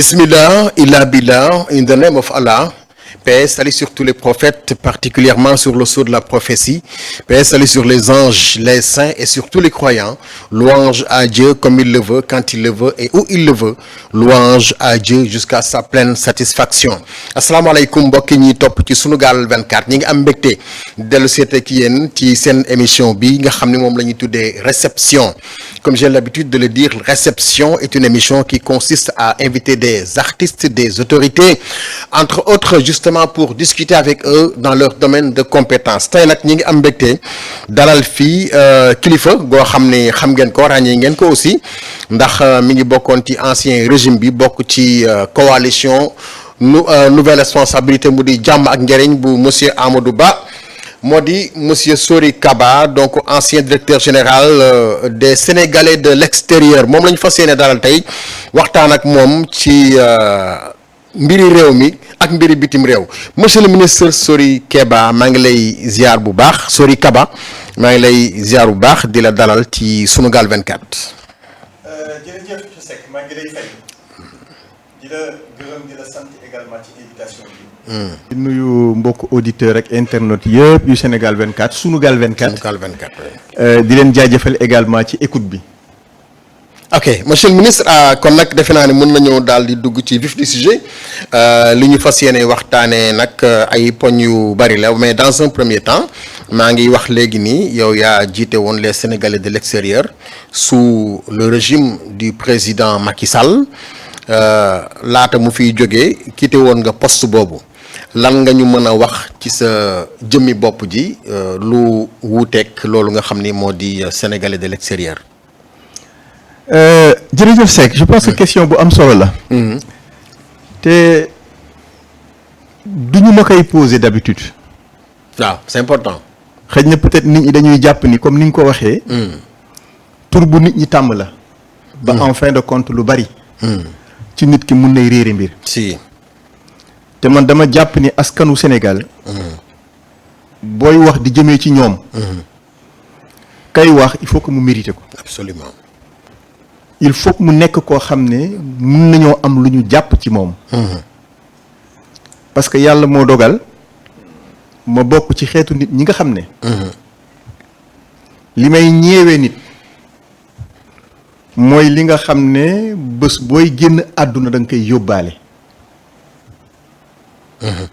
Bismillah, Illa Billah, in the name of Allah. Paix, salut sur tous les prophètes, particulièrement sur le sceau de la prophétie. Paix, salut sur les anges, les saints et sur tous les croyants. Louange à Dieu comme il le veut, quand il le veut et où il le veut. Louange à Dieu jusqu'à sa pleine satisfaction. asalaamaaleykum mbokk ñi topp ci Sunugal 24 ñi ngi am mbégte dellu seet ak yéen ci seen émission bi nga xam ne moom la ñuy tuddee réception. Comme j'ai l'habitude de le dire, réception est une émission qui consiste à inviter des artistes, des autorités, entre autres justement pour discuter avec eux dans leur domaine de compétence. Tey nag ñi ngi am mbégte dalal fii kilifa goo xam ne xam ngeen ko ràññee ngeen ko aussi ndax mi ngi bokkoon ci ancien régime bi bokk ci coalition nouvelle responsabilité mu di jàmm ak njëriñ bu monsieur Amadou Ba. moo di monsieur Sory Kaba donc ancien directeur général des Sénégalais de l'extérieur moom la ñu fas yéene dalal tey waxtaan ak moom ci mbiri réew mi ak mbiri bitim réew monsieur le ministre Sory Kaba maa ngi lay ziar bu baax Sory Kaba maa ngi lay ziar bu baax di la dalal ci Sunugal 24. jërëjëf Seck maa ngi lay fay di la gërëm di la sant également ci invitation bi. di nuyu mbokk auditeur ak internautes yëpp yu Sénégal 24 Sunugal 24. Sunugal 24 di leen jaajëfal également ci écoute bi. ok monsieur le ministre kon nag defe naa ne mën nañoo daal di dugg ci vif du sujet li ñu fas yéene waxtaanee nag ay poñ yu bari la mais dans un premier temps maa ngi wax léegi nii yow yaa jiite woon les Sénégalais de l'extérieur sous le régime du président Macky Sall laata mu fiy jógee quitté woon nga poste boobu. lan nga ñu mën a wax ci sa jëmmi bopp ji lu wuuteeg loolu nga xam ni moo di Sénégalais de l'extérieur. jërëjëf Seck je pense que question bu am solo la. te du ñu ma koy poser d'habitude. waaw c'est important. xëy na peut-être nit ñi dañuy jàpp ni comme ni nga ko waxee. tur bu nit ñi tàmm la. ba en fin de compte lu bari. ci nit ki mun nay réere mbir. si. te man dama jàpp ni askanu Sénégal. booy wax di jëmee ci ñoom. kay wax il faut que mu mérité ko. absolument. il faut que mu nekk koo xam ne mun nañoo am lu ñu jàpp ci moom. parce que yàlla moo dogal ma bokk ci xeetu nit ñi nga xam ne. li may ñeewee nit mooy li nga xam ne bés booy génn àdduna da nga koy yóbbaale.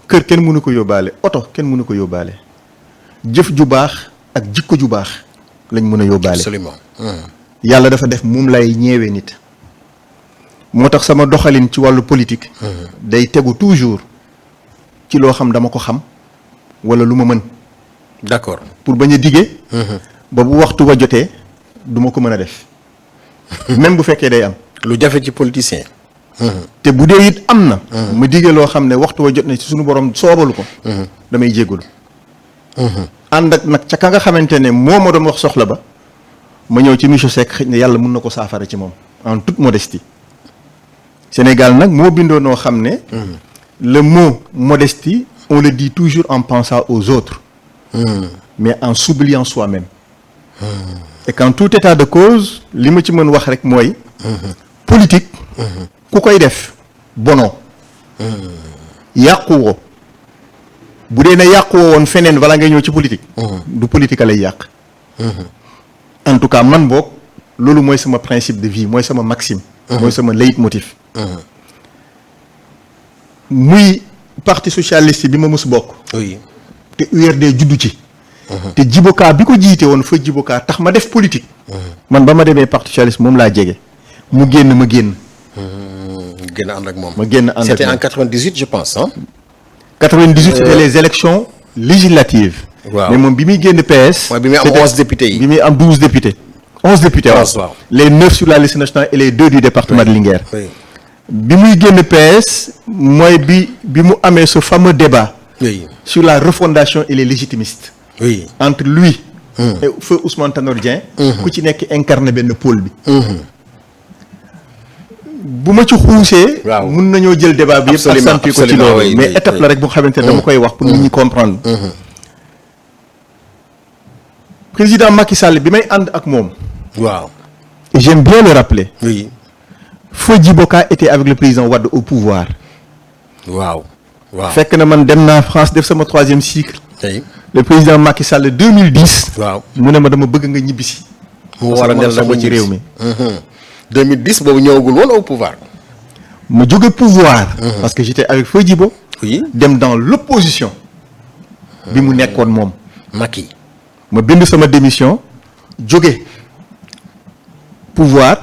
kër kenn mënu ko yóbbaale oto kenn mënu ko yóbbaale jëf ju baax ak jikko ju baax lañ mën a yóbbaale. absolument. yàlla dafa def moom lay ñeewee nit. moo tax sama doxalin ci wàllu politique. day tegu toujours ci loo xam dama ko xam wala lu ma mën. d'accord. pour bañ a dige. ba bu waxtu wa jotee du ma ko mën a def. même bu fekkee day am. lu jafe ci politicien. te bu dee it am na. ma digee loo xam ne waxtu wa jot na ci suñu borom soobalu ko. damay jégalu. ànd ak nag ca ka nga xamante ne moo ma doon wax soxla ba ma ñëw ci monsieur Seck xëy na yàlla mun na ko saafara ci moom en toute modestie. Sénégal nag moo bindoo noo xam ne. le mot modestie on le dit toujours en pensant aux autres. mais en s'oubliant soi-même. et qu'en tout état de cause li ma ci mën wax rek mooy. politique. ku koy def bonoo yàquwoo bu dee ne yàquwoo woon feneen wala ngay ñëw ci politique. du politique a lay yàq. en tout cas man boog loolu mooy sama principe de vie mooy sama maxime. mooy sama leitmotiv. muy parti socialiste bi ma mës bokk. oui. te URD juddu ci. te jibokaa bi ko jiite woon fa jibokaa tax ma def politique. man ba ma demee parti socialiste moom laa jege. mu génn ma génn. génn ànd ak moom. ma génn ànd ak c'était en 98 je pense hein. 98 c'était les élections législatives. waaw mais moom bi muy génn PS. mooy bi muy am 11 députés yi. bi muy am 12 députés. 11 députés waaw. les 9 sur la liste nationale et les 2 du département de Linguère. oui. bi muy génn PS mooy bi mu amee ce fameux débat. oui. sur la refondation et les légitimistes. oui. entre lui. et feu Ousmane Tanor Dieng. ku ci nekk incarné benn pôle bi. bu ma ci xuusee. waaw mun nañoo jël débat bi yëpp. absolument accentuer ko ci loolu mais étape la rek bu xamante ne dama koy wax pour nit ñi comprendre. président Macky Sall bi may ànd ak moom. waaw. et j'aime bien le rappeler. oui. Feu Djibo Ka était avec le président Wade au pouvoir. waaw. fekk na man dem naa France def sama 3e cycle. tey le président Macky Sall 2010. waaw mu ne ma dama bëgg nga ñibbisi. mu war a parce que ma ci réew mi. 2010 boobu ñëwagul woon au pouvoir. ma jóge pouvoir. parce que j'étais avec Feu Djibo. oui dem dans l'opposition. bi mu nekkoon moom. Macky. ma bind sama démission jóge pouvoir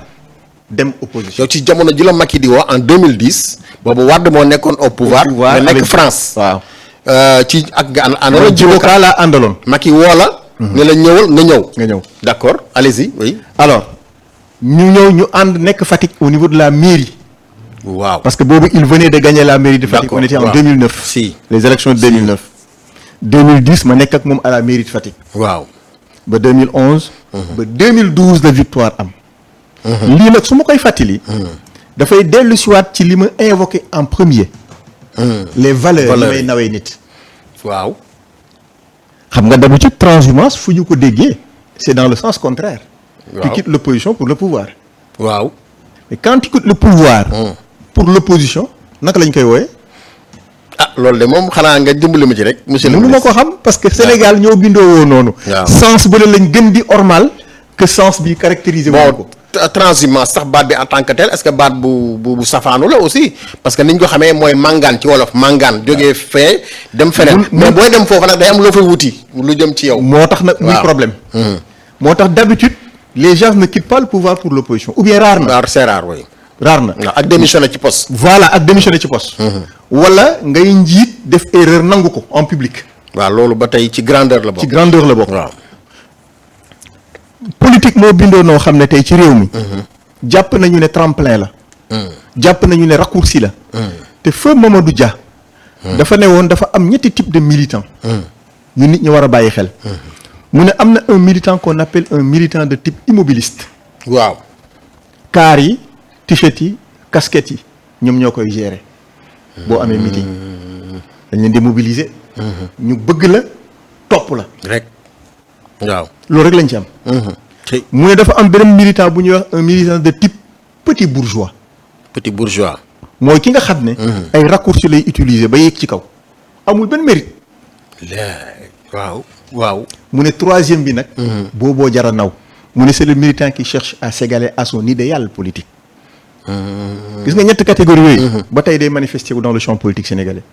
dem opposition. yow ci jamono ji la Macky di woo en 2010 boobu Wade moo nekkoon au pouvoir. nga nekk France. waaw. ci ak nga Feu Djibo Ka laa àndaloon. Macky woo la. ne la ñëwal nga ñëw. nga ñëw d'accord allez-y oui. alors ñu ñëw ñu ànd nekk Fatick au niveau de la mairie. waaw parce que boobu il venait de gagner la mairie de Fatick. D'accord, on était en waaw. 2009. Si. les élections de 2009. 2010 ma nekk ak moom à la mairie de Fatick. waaw. ba 2011. ba 2012 la victoire am. lii nag su ma koy fàttali. dafay dellu siwaat ci li ma invoqué en premier. les valeurs yi may nawee nit. waaw. xam nga d'habitude transhumance fu ñu ko déggee c'est dans le sens contraire. waaw tu quittes l'opposition pour le pouvoir. waaw. mais quand tu quittes le pouvoir. pour l'opposition naka lañ koy wooyee. ah loolu de moom xanaa nga dimbali ma ci rek. monsieur le mënu ma ministre ko xam parce que Sénégal ñoo bindoo woo noonu. waaw. sens bële lañ gën di ormal que sens bi caractérisé wu ko. bon transhumance sax baat bi en tant que tel est-ce que baat bu safaanu la aussi parce que niñ ko xamee mooy màngaan ci wolof màngaan jógee fee dem feneen. mais booy dem foofu nag day am loo fay wuti lu jëm ci yow. moo tax nag muy waaw. problème. moo tax d'habitude les gens ne quittent pas le pouvoir pour l'opposition ou bien rare na. waaw c'est rare oui. rare na. waaw ak démissionné ci poste. voilà ak démissionné ci poste. wala ngay njiit def erreur nangu ko en public. waaw loolu ba tey ci grandeur la bokk. ci grandeur la bokk. waaw. politique moo bindoo noo xam ne tey ci réew mi. jàpp nañu ne tremplin la. jàpp nañu ne raccourci la. te feu Mamadou Dia. dafa ne woon dafa am ñetti type de militant. yu nit ñi war a bàyyi xel. mu ne am na un militant qu'on appelle un militant de type immobiliste. waaw. car yi t-shirt yi casquette yi ñoom ñoo koy gérer. boo amee meeting. dañ leen di mobiliser. ñu bëgg la topp la. rek. waaw. loolu rek lañ ci am. mu ne dafa am beneen militant bu ñuy wax un militant de type petit bourgeois. petit bourgeois. mooy ki nga xam ne. ay raccourcis lay utiliser ba yéeg ci kaw. amul benn mérite. waaw. waaw. mu ne troisième bi nag. booboo jara naw. mu ne c'est le militant qui cherche à s'égaler à son idéal politique. gis nga ñetti catégorie yooyu. ba tey day manifester wu dans le champ politique sénégalais.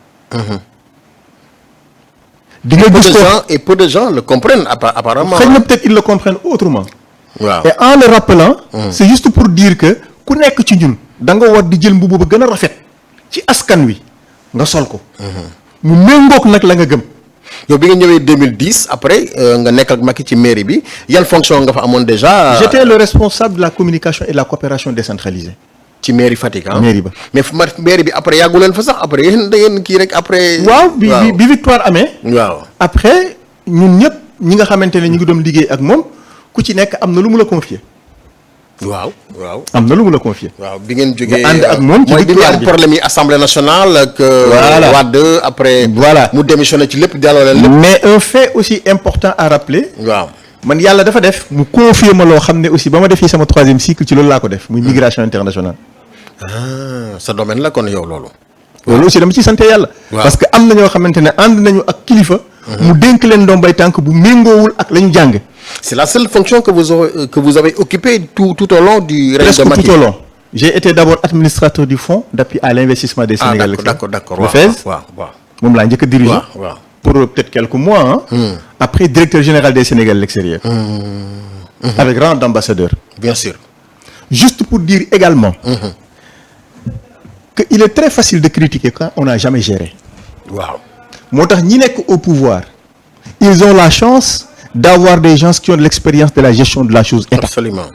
di nga gis ko peu de gens le comprennent apparemment. xëy na peut-être ils le comprennent autrement. waaw. et en le rappelant. c'est juste pour dire que ku nekk ci ñun. da nga war di jël mbubu ba gën a rafet. ci askan wi nga sol ko. mu méngoog nag la nga gëm. yow bi nga ñëwee 2010 après nga nekk ak Macky ci mairie bi yan fonction nga fa amoon déjà. j'étais le responsable de la communication et de la coopération décentralisée. ci mairie Fatick ah. mairie ba mais mairie bi après yàggu leen fa sax après yéen da ngeen kii rek après. waaw bi victoire amee. waaw. après ñun ñëpp ñi nga xamante ne ñu ngi doon liggéey ak moom ku ci nekk am na lu mu la confier. waaw. waaw. am na lu mu la confier. waaw bi ngeen jógee ànd ak moom ci mooy bi victoire am bi problème yi assemblée nationale ak. Voilà. Wade après. Voilà. mu démissionné ci lépp delloo leen lépp. mais un fait aussi important à rappeler. waaw. man yàlla dafa def mu confier ma loo xam ne aussi ba ma defee sama 3e cycle ci loolu laa ko def muy migration internationale. sa domaine la kon yow loolu. loolu aussi dama ciy sant yàlla. waaw. parce que am na ñoo xamante ne ànd nañu ak kilifa. mu dénk leen ndombay tànk bu méngoowul ak la ñu jàng. c'est la seule fonction que vous avez occupée tout au long du règne de Macky. Presque tout au long. J'ai été d'abord administrateur du fonds d'appui à l'investissement des Sénégalais. d'accord le FAISE. waaw. moom laa njëkk a diriger. waaw. pour peut-être quelques mois. Après directeur général des Sénégalais à l'extérieur. Avec rang d'ambassadeur. bien sûr. Juste pour dire également. que il est très facile de critiquer quand on n'a jamais géré. waaw. moo tax ñi nekk au pouvoir. ils ont la chance d'avoir des gens qui ont de l'expérience de la gestion de la chose état. absolument.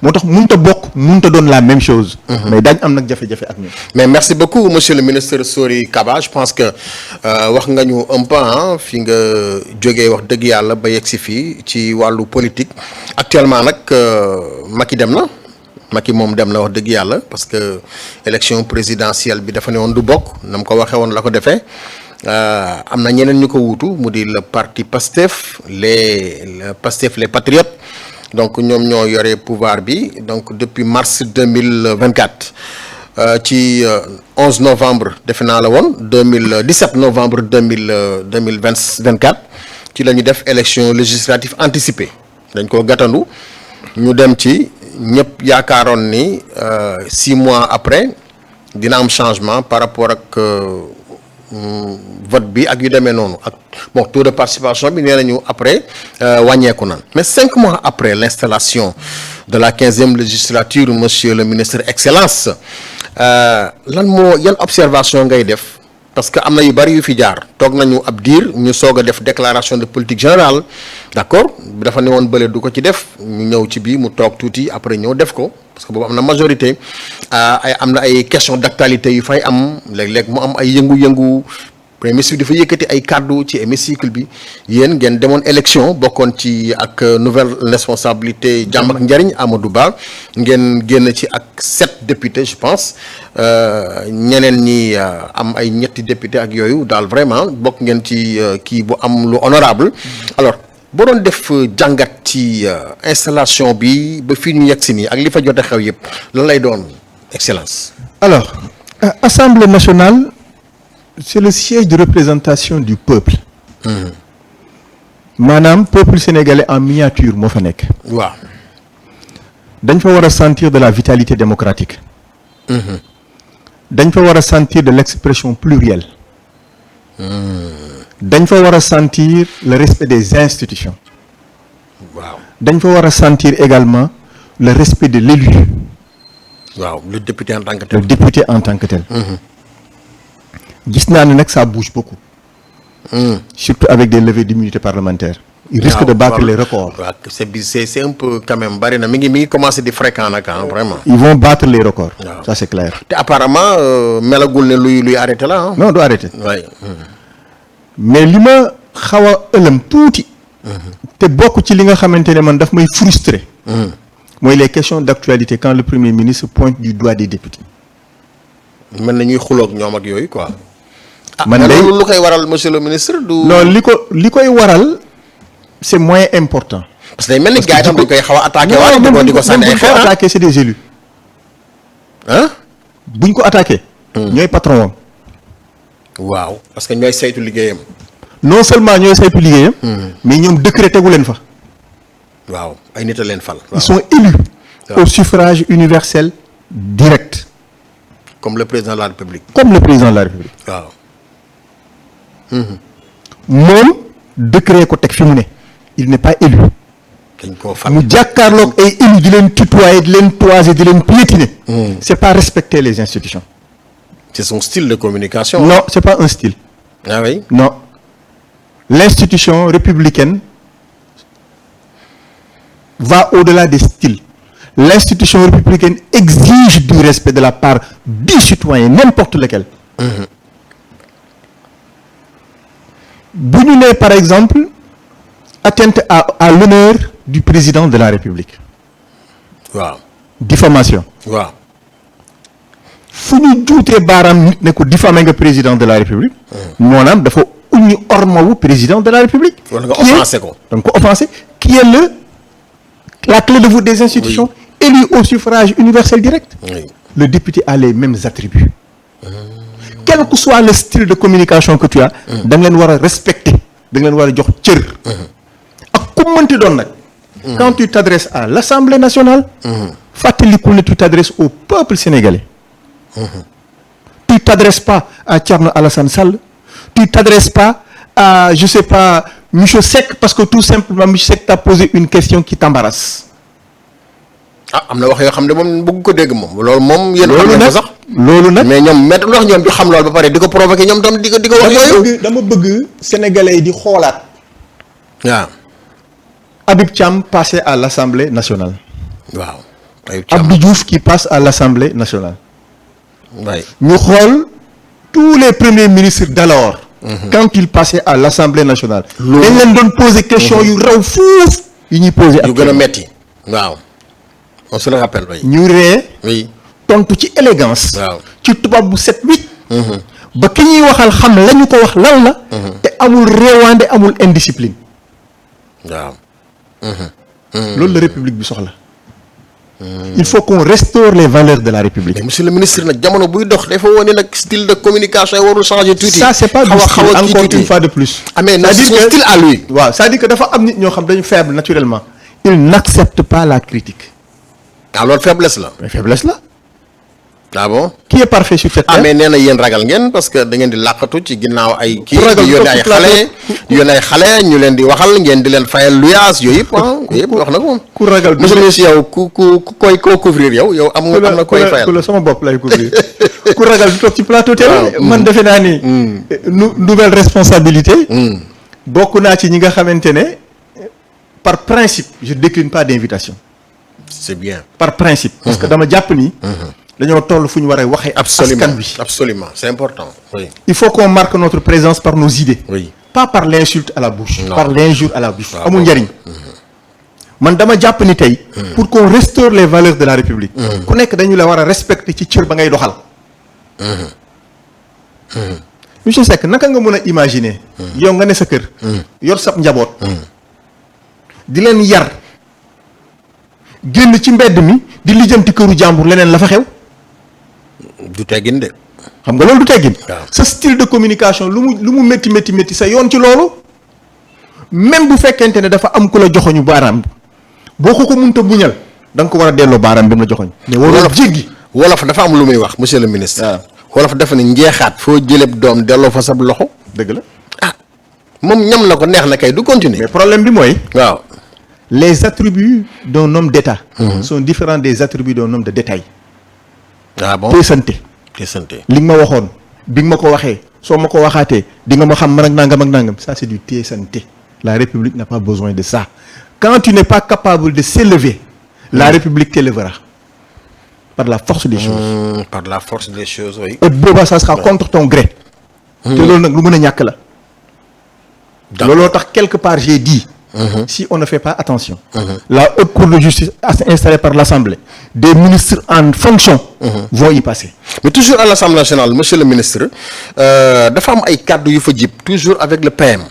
moo tax mënut a bokk mënut a doon la même chose. mais daañu am nag jafe-jafe ak ñun. mais merci beaucoup monsieur le ministre Sory Kaba je pense que wax nga ñu un peu fi nga jógee wax dëgg yàlla ba yegg si fii ci wàllu politique actuellement nag Macky dem na. Macky moom dem na wax dëgg yàlla parce que élection présidentielle bi dafa ne woon du bokk na mu ko waxee woon la ko defee am na ñeneen ñu ko wuutu mu di le parti PASTEF les patriotes donc ñoom ñoo yore pouvoir bi donc depuis mars 2024 ci 11 novembre defe naa la woon 17 novembre 2024 ci la ñu def élection législative anticipée dañ ko gàttandu ñu dem ci ñëpp yaakaaroon ni 6 mois après dina am changement par rapport ak vote bi ak yu demee noonu ak bon taux de participation bi nee nañu après wàññeeku na mais 5 mois après l'installation de la 15e législature monsieur le ministre Excellence yan observation ngay def parce que am na yu bari yu fi jaar toog nañu ab diir ñu soog a def déclaration de politique générale d'accord dafa ne woon bële du ko ci def ñu ñëw ci bii mu toog tuuti après ñëw def ko parce que boobu am na majorité am na ay questions d'actualité yu fay am léeg-léeg mu am ay yëngu-yëngu premier ministre bi dafa yëkkati ay kàddu ci hémicycle bi yéen ngeen demoon élection bokkoon ci ak nouvelle responsabilité jàmm ak njariñ Amadou Ba ngeen génn ci ak 7 députés je pense ñeneen ñi am ay ñetti députés ak yooyu daal vraiment bokk ngeen ci kii bu am lu honorable alors boo doon def jàngat ci installation bi ba fii ñu yegg si nii ak li fa jot a xew yëpp lan lay doon Excellence. Alors Assemblée nationale c'est le siège de représentation du peuple. maanaam peuple sénégalais en miniature moo fa nekk. waaw. dañ fa war a sentir de la vitalité démocratique. dañ fa war a sentir de l'expression plurielle. dañ fa war a sentir le respect des institutions. waaw. dañ fa war a sentir également le respect de l'élu. waaw le député en tant que tel. le député en tant que tel. gis naa ne nag ça bouge beaucoup. surtout avec des levées d'immunité parlementaire. il risque de battre les records. waaw c'est un peu quand même bari na mi ngi commencé di fréquent nag vraiment. ils vont battre les records. waaw ça c'est clair. te apparemment melagul ne luy arrêté la non du arrêté. waay. mais li ma xaw a ëlëm tuuti. te bokk ci li nga xamante ne man daf may frustré. mooy les questions d'actualité quand le premier ministre pointe du doigt des députés. mën na ñuy xuloog ñoom ak yooyu quoi. man day lu koy waral monsieur le ministre du. non li koy waral c'est moins important. parce que day mel ni gars yi tam dañ koy xaw a attaqué. waaye di ko sànni ay xeer attaqué c'est des élus. buñ ko attaqué. ñooy patron am. waaw parce que ñooy saytu liggéeyam. non seulement ñooy saytu liggéeyam. mais ñoom décret tegu leen fa. waaw ay nit a leen fal. ils sont élus. au suffrage universel direct. comme le président de la République. comme le président de la République. waaw. moom décret ko teg fi mu ne. il n'est pas élu. dañ koo fal mu jàkkaarloog ay élus di leen tutoyer di leen toiser di leen piétiner. c'est pas respecter les institutions. c'est son style de communication. non c'est pas un style. ah oui. non l'institution républicaine va au-delà des styles. L'institution républicaine exige du respect de la part du citoyen n'importe lequel. bu ñu nee par exemple atteinte à l'honneur du président de la République. waaw. diffamation. waaw. fu ñu juutee baaraam nit ne ko diffamé nga président de la République. maanaam dafa uñu ormawu président de la République. wala nga offensé ko. donc ko offensé qui est la clé de voûte des institutions. élu au suffrage universel direct. oui. Le député a les mêmes attributs. Quel que soit le style de communication que tu as. da nga leen war a respecter. da nga leen war a jox cër. ak ku mënti doon nag. quand tu t'adresses à l'Assemblée nationale. fàttalikul ne tu t'adresses au peuple sénégalais. Tu t'adresses pas à Thierno Alassane Sall. Tu t'adresses pas à je sais pas monsieur Seck parce que tout simplement monsieur Seck t'a posé une question qui t'embarrasse. am na wax yoo xam ne moom bëgg ko dégg moom loolu moom. yéen xam ngeen ko sax loolu nag mais ñoom métti lu wax ñoom ñu xam loolu ba pare di ko provoquer ñoom tam di ko wax yooyu. dama bëgg sénégalais yi di xoolaat. waaw. Habib Thiam passé à l'Assemblée nationale. waaw. Abdou Diouf qui passe à l'Assemblée nationale. waay. ñu xool tous les premiers ministres d'alors. quand ils passaient à l'Assemblée nationale. dañ leen doon poser question yu raw fuuf yi ñuy poser. yu gën a metti. waaw. on se le rappelle way. ñu ree. oui. tontu ci élégance. waaw. ci tubaab bu set wicc. ba ki ñuy waxal xam la ñu ko wax lan la. te amul réewaande amul indiscipline. waaw. loolu la république bi soxla. il faut qu'on restaure les valeurs de la république. mais monsieur le ministre nag jamono buy dox dafa wane nag style de communication yi warul changer tuuti. ça c'est pas du style encore une fois de plus. mais c'est son style à lui. waaw c'est-à-dire que dafa am nit ñoo xam dañu faible naturellement. ils n'acceptent pas la critique. loolu faiblesse la. mais faiblesse la. bon. qui est parfait sur cette terre. mais nee na yéen ragal ngeen parce que da ngeen di làqatu ci ginnaaw ay. kii ragal di yónnee ay xale ñu leen di waxal ngeen di leen fayal luyaas yooyu yëpp yooyu yëpp wax na ko. ku ragal monsieur le ministre yow koo couvrir yow am na koy fayal ku la sama bopp lay couvrir. ku ragal du toog ci plateau télé. man defe naa ni. nouvelle responsabilité. bokk naa ci ñi nga xamante ne par principe je décline pas d'invitation. c'est bien. par principe. parce que dama jàpp ni. dañoo toll fu ñu war a waxee. askan wi absolument c'est important. oui. il faut qu'on marque notre présence par nos idées. oui. pas par l'insulte à la bouche. Non. par l'injure à la bouche. amul njariñ. man dama jàpp ni tey. pour qu'on restaure les valeurs de la République. ku nekk dañu la war a respecter ci cër ba ngay doxal. monsieur Seck naka nga mën a imaginer. yow nga ne sa kër. yor sab njaboot. di leen yar. génn ci mbedd mi di lijjanti këru jàmbur leneen la fa xew. du teggin de. xam nga loolu du teggin. waaw sa style de communication lu mu métti sa yoon ci loolu. même bu fekkente ne dafa am ku la joxoñu baaraam boo ko mënta muñal da nga ko war a delloo baaraam bi mu la joxoñ. mais waroo jéggi. wolof dafa am lu muy wax monsieur le ministre. waaw wolof dafa ne njeexaat foo jëleb doom delloo fa sab loxo. dëgg la. moom ñam la ko neex na kay du continuer. mais problème bi mooy. waaw. les attributs d'un homme d'État. sont différents des attributs d'un homme de détail. bon teesante. li nga ma waxoon bi nga ma ko waxee soo ma ko waxaatee di nga ma xam man ak nangam ça c'est du teesante. la République n'a pas besoin de ça. quand tu n'es pas capable de s'élever. la République t'élèvera. par la force des choses. par la force des choses oui. et booba ça sera contre ton gré. te loolu nag lu mën a ñàkk la. looloo tax quelque part j'ai dit. si on ne fait pas attention. la haute cour de justice installée par l'Assemblée. des ministres en fonction. vont y passer. mais toujours à l'Assemblée nationale monsieur le ministre dafa am ay kàddu yu fa jib toujours avec le PM.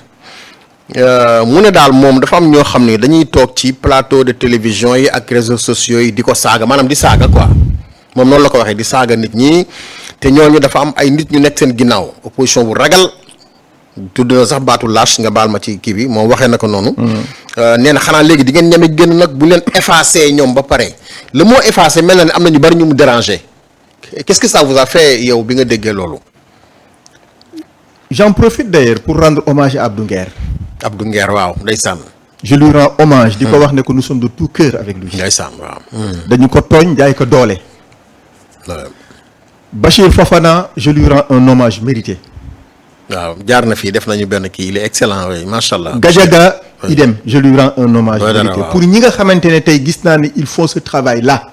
mu ne daal moom dafa am ñoo xam ne dañuy toog ci plateau de télévision yi ak réseaux sociaux yi di ko saaga maanaam di saaga quoi moom noonu la ko waxee di saaga nit ñi te ñooñu dafa am ay nit ñu nekk seen ginnaaw opposition bu ragal. tudd na sax baatu lâche nga baal ma ci kii bi moom waxee na ko noonu. nee na xanaa léegi di ngeen ñeme génn nag bu leen effacer ñoom ba pare le mot effacer mel na ne am na ñu bari ñu mu déranger qu'est-ce que ça vous a fait yow bi nga déggee loolu. j'en profite d'ailleurs pour rendre hommage à Abdou Nguer. Abdou Nguer waaw ndeysaan. je lui rends hommage. di ko wax ne que nous sommes de tout cœur avec lui. ndeysaan waaw. dañu ko tooñ jaay ko doole. Bachir Fofana je lui rends un hommage mérité. waaw jaar na fii def nañu benn kii il est excellent oui macha allah. Gadiaga idem je lui rends un hommage mérité waaw. pour ñi nga xamante ne tey gis naa ne il faut ce travail là.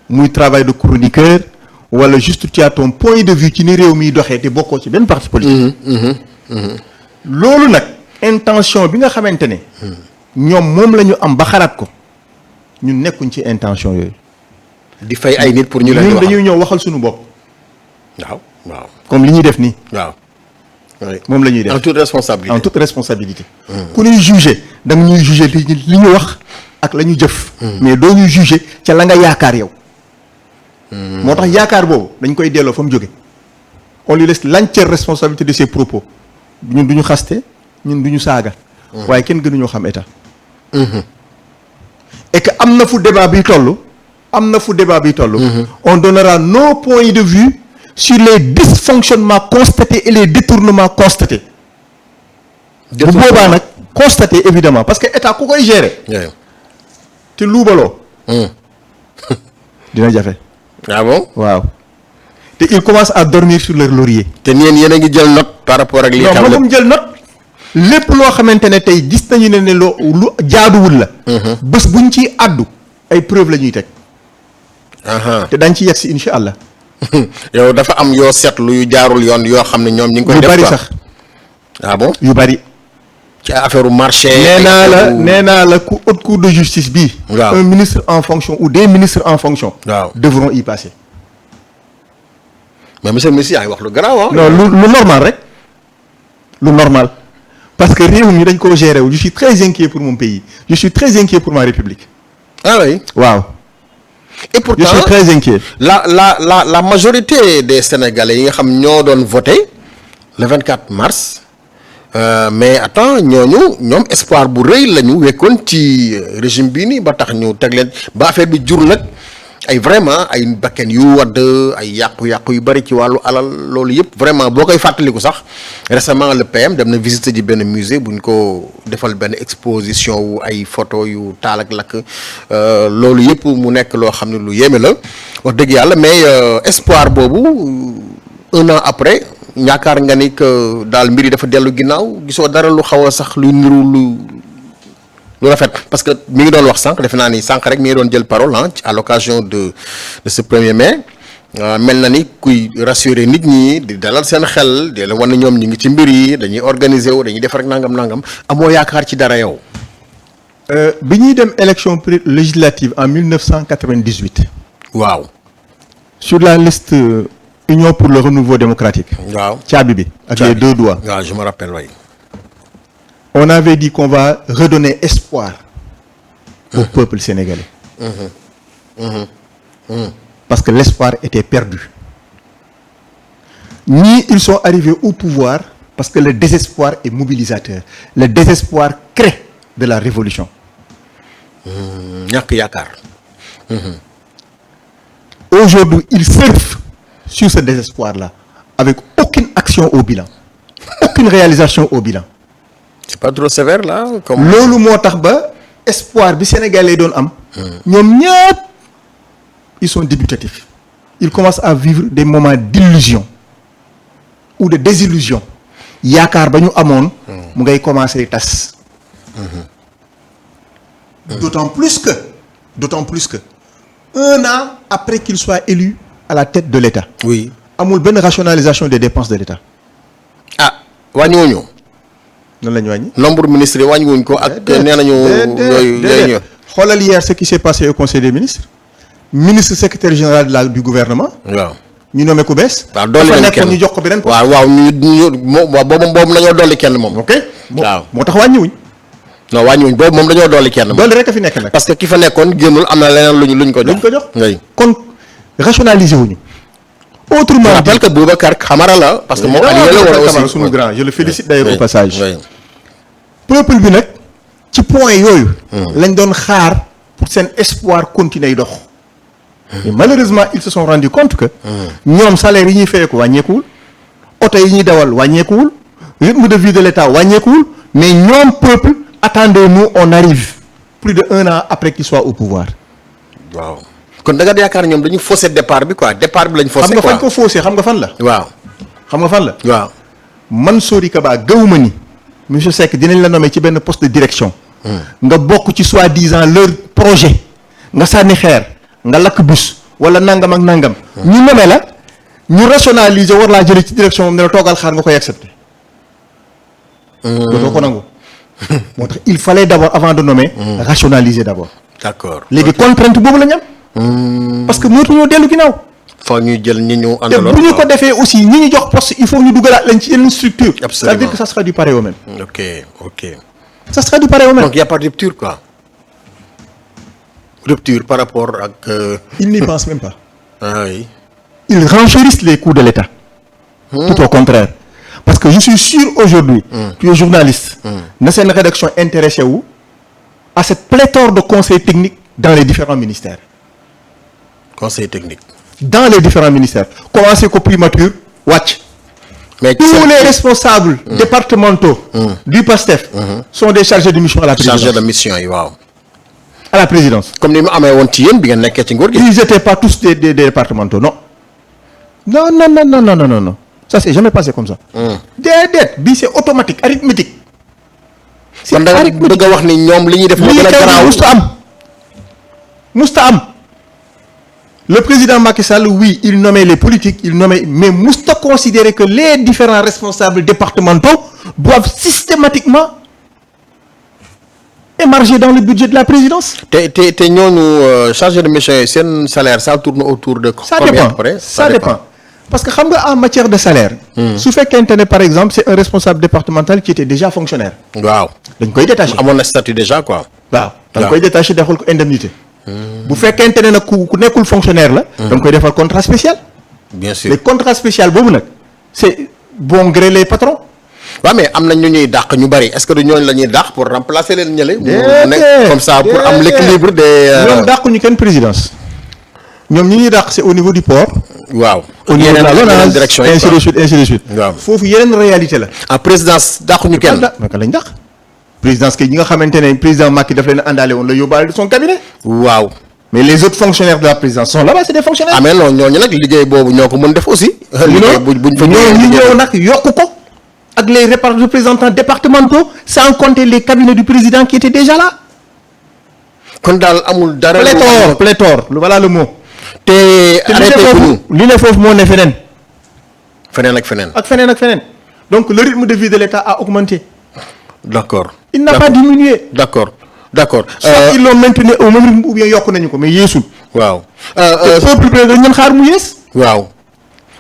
muy travail de chroniqueur wala juste tu as ton point de vue ci ni réew miy doxee te bokkoo ci benn parti politique. loolu nag intention bi nga xamante ne. ñoom moom la ñu am ba xalaat ko ñun nekkuñ ci intention yooyu. di fay ay nit pour ñu leen di ñun waxal dañuy ñëw waxal suñu bopp. waaw. comme li ñuy def nii. waaw. oui. moom la ñuy def en toute responsabilité. en toute responsabilité. ku ñuy juger da nga ñuy juger li ñu wax ak la ñu jëf. mais doo ñuy juger ca la nga yaakaar yow. moo tax yaakaar boobu dañ koy delloo fa mu jóge. on lui laisse l'entière responsabilité de ses propos ñun du ñu xaste ñun du ñu saaga. waaye kenn gënuñoo xam état. et que am na fu débat bi toll. on donnera nos points de vue sur les dysfonctionnements constatés et les détournements constatés. bu boobaa nag constaté évidemment parce que état ku koy gérer. te luubaloo. dina jafe. ah bon. waaw te il commence à dormir sur leur laurier. te yéen a ngi jël note par rapport ak. lii xam non moom jël note. lépp loo xamante ne tey gis nañu ne lu jaaduwul la. bés buñ ciy àddu ay preuve la ñuy teg. te dañ ci yegg si incha allah. yow dafa am yoo seetlu yu jaarul yoon yoo xam ne ñoom ñu ngi koy. def yu bari sax. ah bon yu bari. ci affaire marché. nee naa la ku haute cour de justice bii. waaw un ministre en fonction ou des ministres en fonction. waaw devront y passer. mais monsieur le ministre yaa ngi wax lu garaaw non lu normal rek. lu normal parce que réew mi dañ koo gérer wu je suis très inquiet pour mon pays je suis très inquiet pour ma république. ah oui waaw. et pourtant je suis très inquiet. la majorité des Sénégalais yi nga xam ñoo doon voté le 24 mars mais attends ñoom espoir bu rëy la ñu wekkoon ci régime bii nii ba tax ñu teg leen ba affaire bi jur nag ay vraiment ay bakken yu wadd ay yàqu-yàqu yu bëri ci wàllu alal loolu yëpp vraiment boo koy fàttaliku sax récemment le PM dem na visiter ji benn musée bu ñu ko defal benn exposition wu ay photo yu taal ak lakk loolu yëpp mu nekk loo xam ne lu yéeme la wax dëgg yàlla mais espoir boobu un an après yaakaar nga ni que daal mbir yi dafa dellu ginnaaw gisoo dara lu xaw a sax lu niru lu rafet parce que mi ngi doon wax sànq defe naa ni sànq rek mi ngi doon jël parole à l'occasion de ce 1er mai mel na ni kuy rassurer nit ñi di dalal seen xel di la wan ne ñoom ñu ngi ci mbir yi dañuy organiser wu dañuy def rek nangam amoo yaakaar ci dara yow. bi ñuy dem élection législative en 1998. waaw. sur la liste Union pour le renouveau démocratique. waaw caabi bi ak les 2 doigts. waaw je me rappelle waay. on avait dit qu'on va redonner espoir au peuple sénégalais. Parce que l'espoir était perdu. Ni ils sont arrivés au pouvoir parce que le désespoir est mobilisateur. Le désespoir crée de la révolution. ñàkk yaakaar. Aujourd'hui, ils surfent sur ce désespoir-là avec aucune action au bilan, aucune réalisation au bilan. C'est pas trop sévère là comme. loolu moo tax ba espoir bi Sénégalais doon am. ñoom ñëpp ils sont dubitatifs. Ils commencent à vivre des moments d'illusion ou de désillusion. yaakaar ba ñu amoon. mu ngay commencer tas. D'autant plus que un an après qu'il soit élu à la tête de l'État. oui. amul benn rationalisation des dépenses de l'État. ah wàññiwuñu. noonu la ñu wàññi. nombre ministre yi wàññiwuñ ko ak. nee nañu yooyu xoolal hier ce qui s'est passé au conseil des ministres. ministre secrétaire général du gouvernement. waaw ñu nommé ku bees. waaw dolli nañu kenn ñu jox ko beneen. waaw boobu nañoo dolli kenn moom. ok waaw moo tax wàññiwuñ. non wàññiwuñ boobu moom dañoo dolli kenn moom. dolli rek a fi nekk nag. parce que ki fa nekkoon génnul am na leneen luñ ko jox. luñ ko jox oui. kon rationaliser wuñu. autrement je rappelle dit que Boubacar Camara la. parce que moom allié la woon aussi sunu grand je le félicite d'ailleurs au passage. oui. peuple bi nag ci point yooyu. lañ doon xaar pour seen espoir continuer dox. mais malheureusement ils se sont rendu compte que. ñoom salaire yi ñuy fayee ko wàññeekuwul. oto yi ñuy dawal wàññeekuwul. rythme de vie de l'État wàññeekuwul. mais ñoom peuple attendez-nous on arrive plus de 1 an après qu'il soit au pouvoir. waaw kon da nga yaakaar ñoom dañu faussé départ bi quoi départ bi lañ faussé. xam nga quoi fan ko faussé xam nga fan la. waaw xam nga fan la. waaw. Mansouri Kaba gëwuma ni monsieur Seck dinañ la nommer ci benn poste de direction. nga bokk ci soi-disant leur projet. nga sànni xeer nga lakk bus wala nangam ak nangam. ñu nommé la ñu rationaliser war laa jëlee ci direction moom ne la toogal xaar nga koy accepter. dootoo ko nangu. moo tax il fallait d'abord avant de nommer. rationaliser d'abord. d'accord léegi contrainte boobu la ñu am. parce que mënatuñoo dellu ginnaaw. faut ñu jël ñi ñu te àndaloon. bu ñu ko defee aussi ñi ñu jox poste il faut ñu dugalaat leen ci yeneen structure. C'est-à-dire que ça sera du pareil au même. ok. ça sera du pareil au même. donc y a pas de rupture quoi. Rupture par rapport ak. Ils n'y pensent même pas. ah oui. Ils renchérissent les coûts de l'État. Tout au contraire. Parce que je suis sûr aujourd'hui, tu es journaliste, na seen rédaction intéressé wu à cette pléthore de conseils techniques dans les différents ministères. Conseil technique. Dans les différents ministères. Commencez ko primature wàcc. mais tous les responsables départementaux du PASTEF sont des chargés de mission à la présidence. chargé de mission yi waaw. À la présidence. comme ni mu amee woon ci yéen bi ngeen nekkee ci nguur gi. Ils n'étaient pas tous des départementaux, non. Non. Ça c'est jamais passé comme ça. Déedéet bii c'est automatique, arithmétique. kon da nga bëgg a wax ni ñoom li ñuy def moo gën a garaaw musta am. Le président Macky Sall, oui, il nommait les politiques, mais musta considérer que les différents responsables départementaux doivent systématiquement émarger dans le budget de la présidence. te ñooñu chargé de mission yi seen salaire ça tourne autour de. Ça combien dépend. après Ça dépend. parce que xam nga en matière de salaire. su fekkente ne par exemple c'est un responsable départemental qui était déjà fonctionnaire. waaw dañ koy détaché. amoon na statut déjà quoi. waaw dañ koy détaché defal ko indemnité. bu fekkente ne nag ku nekkul fonctionnaire la. dañ koy defal contrat spécial. bien sûr mais contrat spécial boobu nag c'est bon gré les patrons. waaw mais am na ñu ñuy dàq ñu bari est-ce que du ñooñu la ñuy dàq pour remplacer leen ñële. mu nekk comme ça pour am l'équilibre des. ñoom dàquñu kenn présidence. ñoom ñi ñuy dàq c'est au niveau du port. waaw au niveau de la LONASE direction ainsi de suite ainsi de suite. waaw foofu yeneen réalité la. en présidence dàquñu kenn. naka lañ dàq. présidence kay ñi nga xamante ne président Macky daf leen àndaale woon la yóbbaale de son cabinet. waaw. mais les autres fonctionnaires de la présidence sont là-bas c'est des fonctionnaires. ah mais non ñooñu nag liggéey boobu ñoo ko mën def aussi. liggéey buñ fa ñu ñëw nag yokku ko. ak les représentants départementaux sans compter les cabinets du président qui étaient déjà là. kon daal amul dara. pléthore voilà le mot. te arrêté li ne foofu moo ne feneen. feneen ak feneen. ak feneen ak feneen. donc le rythme de vie de l'État a augmenté. d'accord. il n'a pas diminué. d'accord. soit ils l'ont maintenu au même rythme ou bien yokk nañu ko mais yeesul. waaw. te peuple bi dañu xaar mu yees. waaw.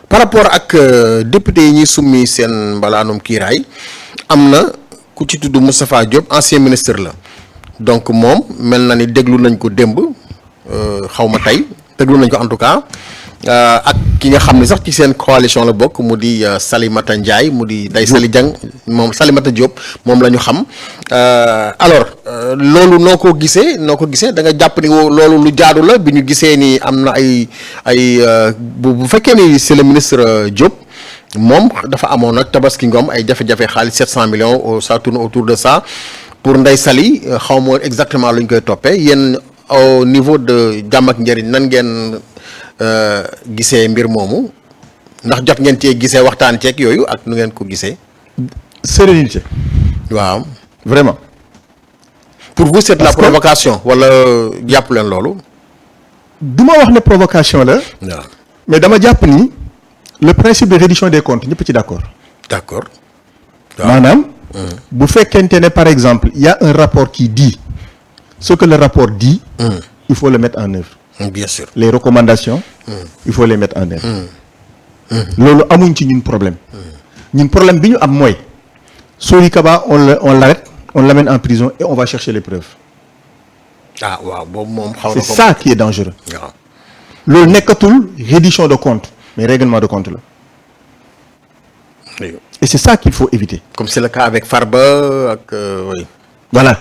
par rapport ak député yi ñuy summi seen mbalaanum kiiraay am na ku ci tudd Moustapha Diop ancien ministre la donc moom mel na ni déglu nañ ko démb xaw ma tey déglu nañ ko en tout cas ak ki nga xam ne sax ci seen coalition la bokk mu di Salimata Ndiaye mu di Ndeye Saly Dieng moom Salimata Diop moom la ñu xam alors loolu noo ko gisee da nga jàpp ni loolu lu jaadu la bi ñu gisee ni am na ay bu fekkee ni c'est le ministre Diop moom dafa amoon ak Tabaski Ngom ay jafe-jafe xaalis 700 millions ça tourne autour de ça pour Ndeye Saly xaw ma exactement lu ñu koy toppee yéen au niveau de Jàmm ak Njëriñ nan ngeen gisee mbir moomu ndax jot ngeen cee gisee waxtaan ceeg yooyu ak nu ngeen ko gisee. sérénité. waaw vraiment. pour vous c'est la provocation wala jàpp leen loolu. du ma wax ne provocation la. waaw mais dama jàpp ni le principe de reddition des comptes ñëpp ci d'accord. d'accord. maanaam. bu fekkente ne par exemple il y a un rapport qui dit ce que le rapport dit. il faut le mettre en œuvre. bien sûr les recommandations. il faut les mettre en œuvre. loolu amuñ ci ñun problème. ñun problème bi ñu am mooy. Sory Kaba on l'arrête on l'amène en prison et on va chercher les preuves. ah waaw boobu moom xaw na c'est ça qui est dangereux. waaw loolu nekkatul reddition de compte mais règlement de compte la. et c'est ça qu'il faut éviter. comme c'est le cas avec Farba ak oui. voilà.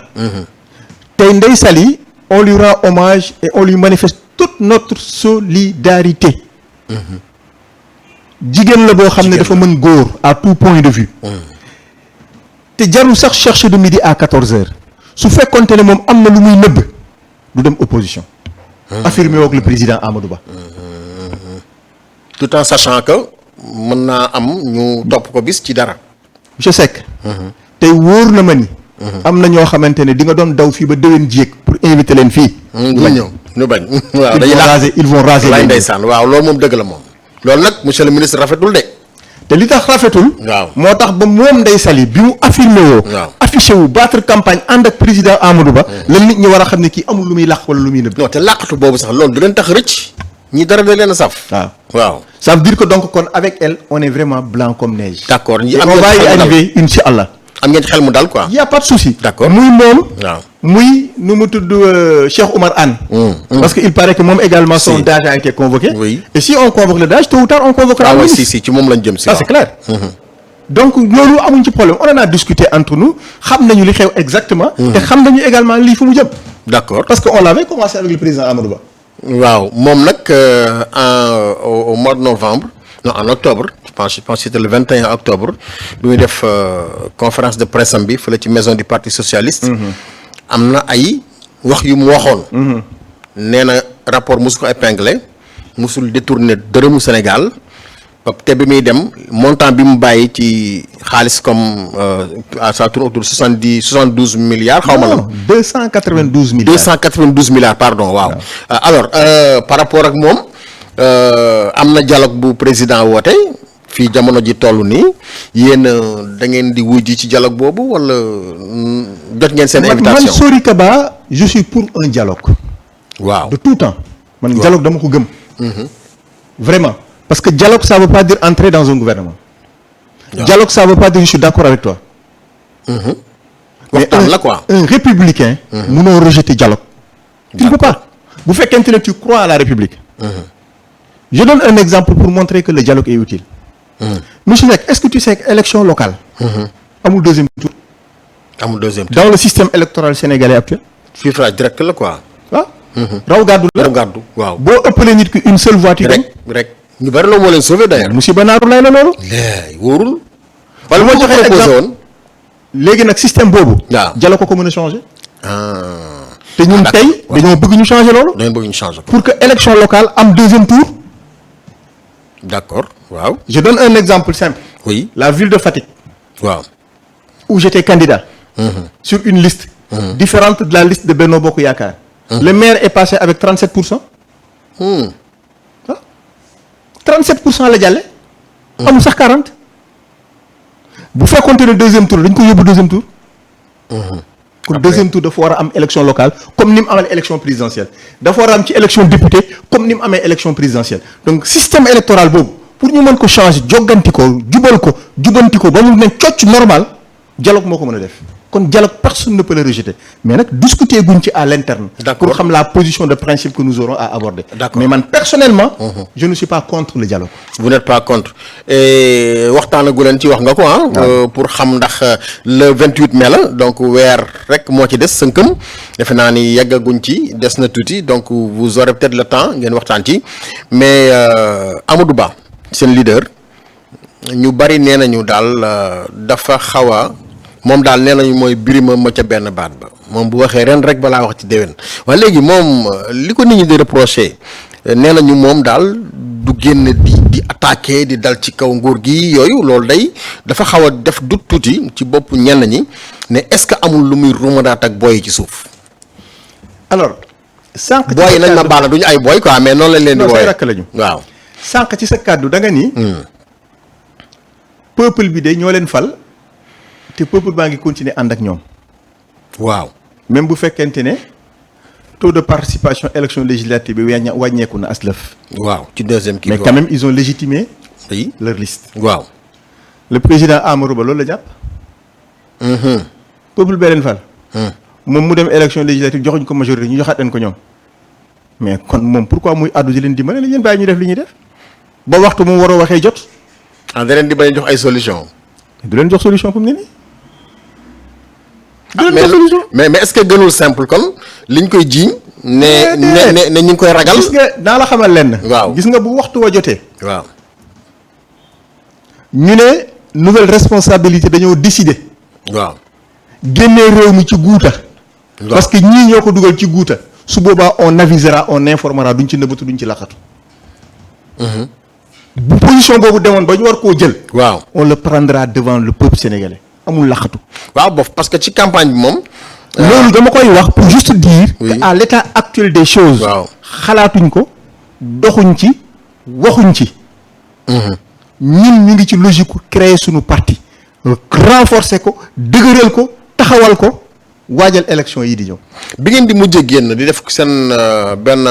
tey Ndeye Saly on lui rend hommage et on lui manifeste toute notre solidarité. jigéen la boo xam ne dafa mën góor à tout point de vue. te jarul sax chercher de midi à 14h su fekkonte ne moom am na lu muy nëbb du dem opposition. affirmé woog le président Amadou Ba. tout en sachant que mën naa am ñu topp ko bis ci dara. monsieur Seck. tey wóor na ma ni. am na ñoo xamante ne di nga doon daw fii ba déwén jéeg pour inviter leen fii. ñu bañ waaw ils vont raser lay ndeysaan waaw loolu moom dëgg la moom. loolu nag monsieur le ministre rafetul de. te li tax rafetul. waaw moo tax ba moom Ndeye Saly bi mu affirmé woo. waaw affiché wu battre campagne ànd ak président Amadou Ba. la nit ñi war a xam ne kii amul lu muy làq wala lu muy nëbb. non te làqatu boobu sax loolu du leen tax rëcc. ñi dara da leen a saf. waaw. ça veut dire que donc kon avec elle on est vraiment blanc comme neige. d'accord ñi on va y arriver incha allah. am ngeen ci xel mu dal quoi. y a pas de souci. d'accord muy moom. waaw muy nu mu tudd Cheikh Oumar Anne. parce que il paraît que moom également son DAGE a été convoqué. oui et si on convoque le DAGE tôt ou tard on convoquera. ah oui si ci moom lañ jëm si. ça c'est clair. donc loolu amuñ ci problème on en a discuté entre nous xam nañu li xew exactement. te xam nañu également lii fu mu jëm. d'accord parce que on l'avait commencé avec le président Amadou Ba. waaw moom nag au mois de novembre non en octobre je pense que c'était le 21 octobre bi muy def conférence de presse am bi fële ci maison du parti socialiste. am na ay wax yu mu waxoon. nee na rapport mosu ko épinglé mosul détourné dërëmu Sénégal te bi muy dem montant bi mu bàyyi ci xaalis comme ça tourne autour de 72 milliards. xaw ma la 292 milliards 292 milliards pardon waaw. alors par rapport ak moom am na dialogue bu président woote fii jamono ji toll nii yéen da ngeen di wujji ci dialogue boobu wala jot ngeen seen invitation. man Sory Kaba je suis pour un dialogue. waaw de tout temps. man dialogue dama ko gëm. vraiment parce que dialogue ça veut pas dire entrer dans un gouvernement. Dialogue ça veut pas dire je suis d'accord avec toi. waxtaan la quoi. Un républicain. mënoo rejeter dialogue. tu ne peux pas bu fekkente ne tu crois à la république. je donne un exemple pour montrer que le dialogue est utile. monsieur Seck est-ce que tu sais que élection locale. amul deuxième tour. amul deuxième tour dans le système électoral sénégalais actuel. suffrage direct la quoi. ah. raw gàddu la raw gàddu waaw. boo ëppalee nit ki une seule voix tu gagnes. rek ñu bari loolu moo leen sauvé d'ailleurs. musiba naaru lay la loolu. wóorul. wala moo joxe proposé woon. léegi nag système boobu. waaw dialogue ko mën a changer. te ñun tey dañoo bëgg ñu changer loolu. dañoo bëgg ñu changer ko. pour que élection locale am deuxième tour. d'accord waaw. je donne un exemple simple. oui la ville de Fatick. waaw. où j'étais candidat. sur une liste. différente de la liste de Benno Bokk Yaakaar. le maire est passé avec 37%. 37% la jàlle. amul sax 40. bu fekkoonte ne deuxième tour dañ ko yóbbu deuxième tour. kon deuxième tour dafa war a am élection locale comme ni mu amee élection présidentielle dafa war a am ci élection député comme ni mu amee élection présidentielle donc système électoral boobu pour ñu mën ko changer jogganti ko jubal ko jubanti ko ba mu ne cocc normal dialogue moo ko mën a def kon dialogue personne ne peut le rejeter mais nag discuter guñ ci à l'interne. D'accord. pour xam la position de principe que nous aurons à aborder. D'accord. mais man personnellement. je ne suis pas contre le dialogue. vous n'êtes pas contre waxtaanagu leen ci wax nga ko pour xam ndax le 28 mai la donc weer rek moo ci des sënkëm defe naa ni yeggaguñ ci des na tuuti donc vous aurez peut-être le temps ngeen waxtaan ci mais Amadou Ba seen leader ñu bari nee nañu daal dafa xaw a moom daal nee nañu mooy birima ma ca benn baat ba moom bu waxee ren rek balaa wax ci déwén waaye léegi moom li ko nit ñi di reprocher nee nañu moom daal du génn di attaquer di dal ci kaw nguur gi yooyu loolu day dafa xaw a def du tuuti ci bopp ñenn ñi ne est-ce que amul lu muy rumadaat ak booy ci suuf. alors sànq. booy yi nañ ma baal duñu ay booy quoi mais noonu lañ leen di. wooyee rakk lañu. waaw. sànq ci sa kàddu da nga ni. peuple bi de ñoo leen fal te peuple baa ngi continuer ànd ak ñoom. waaw. même bu fekkente ne taux de participation élection législative bi wàññeeku na aslëf. waaw ci deuxième kii. mais quand même ils ont légitimé. oui leur liste. waaw. le président Amadou Ba loolu la jàpp. peuple bee leen fal. moom mu dem élection législative joxuñ ko majorité ñu joxaat leen ko ñoom. mais kon moom pourquoi muy àddu di leen dimbale la ñeen bàyyi ñu def li ñuy def. ba waxtu mu war a waxee jot. da leen di bañ jox ay solution du leen jox solution fu mu ne nii. du leen jox solution mais est-ce que gënul simple kon liñ koy jiiñ. ne ñu ngi koy ragal. gis nga naa la xamal lenn. waaw gis nga bu waxtu wa jotee. waaw. ñu ne nouvelle responsabilité dañoo décider. waaw. génnee réew mi ci guuta. parce que ñii ñoo ko dugal ci guuta. su boobaa on avisera on informera duñ ci nëbbatu duñ ci laqatu. bu position boobu demoon ba ñu war koo jël. waaw on le prendra devant le peuple sénégalais amul laqatu. waaw bof parce que ci campagne bi moom. loolu dama koy wax pour juste dire. Oui. que à l'état actuel des choses. waaw xalaatuñ ko doxuñ ci waxuñ ci. ñun ñu ngi ci logique ku créer suñu parti renforcer ko dëgëral ko taxawal ko waajal élection yi di ñëw. bi ngeen di mujjee génn di def seen benn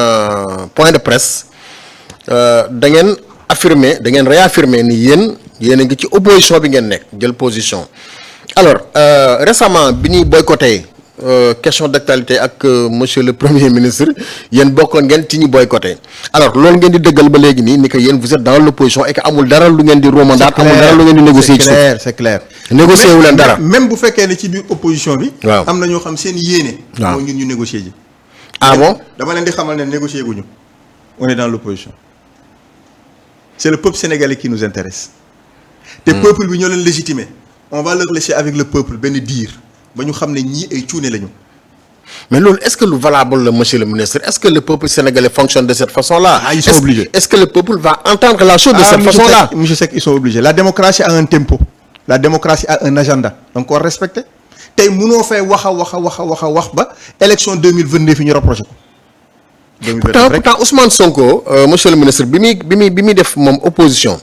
point de presse da ngeen affirmer da ngeen réaffirmer ni yéen a ngi ci opposition bi ngeen nekk jël position alors récemment bi ñuy boycotté question d'actualité ak monsieur le premier ministre yéen bokkoon ngeen ci ñi boycotté alors loolu ngeen di dëggal ba léegi nii ni que yéen vous êtes dans l'opposition et que amul dara lu ngeen di romandaat amul dara lu ngeen di négocier ci suuf c'est clair. négocier wu leen dara même bu fekkee ne ci biir opposition bi. waaw am na ñoo xam seen yéene. waaw mooy ñun ñu négocier ji. ah bon dama leen di xamal ne négocier guñu on est dans l'opposition c'est le peuple sénégalais qui nous intéresse. te peuple bi ñoo leen légitimer. on va leur laisser avec le peuple benn diir ba ñu xam ne ñii ay cuune lañu. mais loolu est-ce que lu valable la monsieur le ministre est-ce que le peuple sénégalais fonctionne de cette façon-là. Ils sont obligés. Est-ce que le peuple va entendre la chose de cette façon-là. monsieur Seck ils sont obligés la démocratie a un tempo. la démocratie a un agenda donc ko respecté tey mënoo fay wax ba élection 2022 fi ñu rapproché ko. pourtant Ousmane Sonko monsieur le ministre bi muy def moom opposition.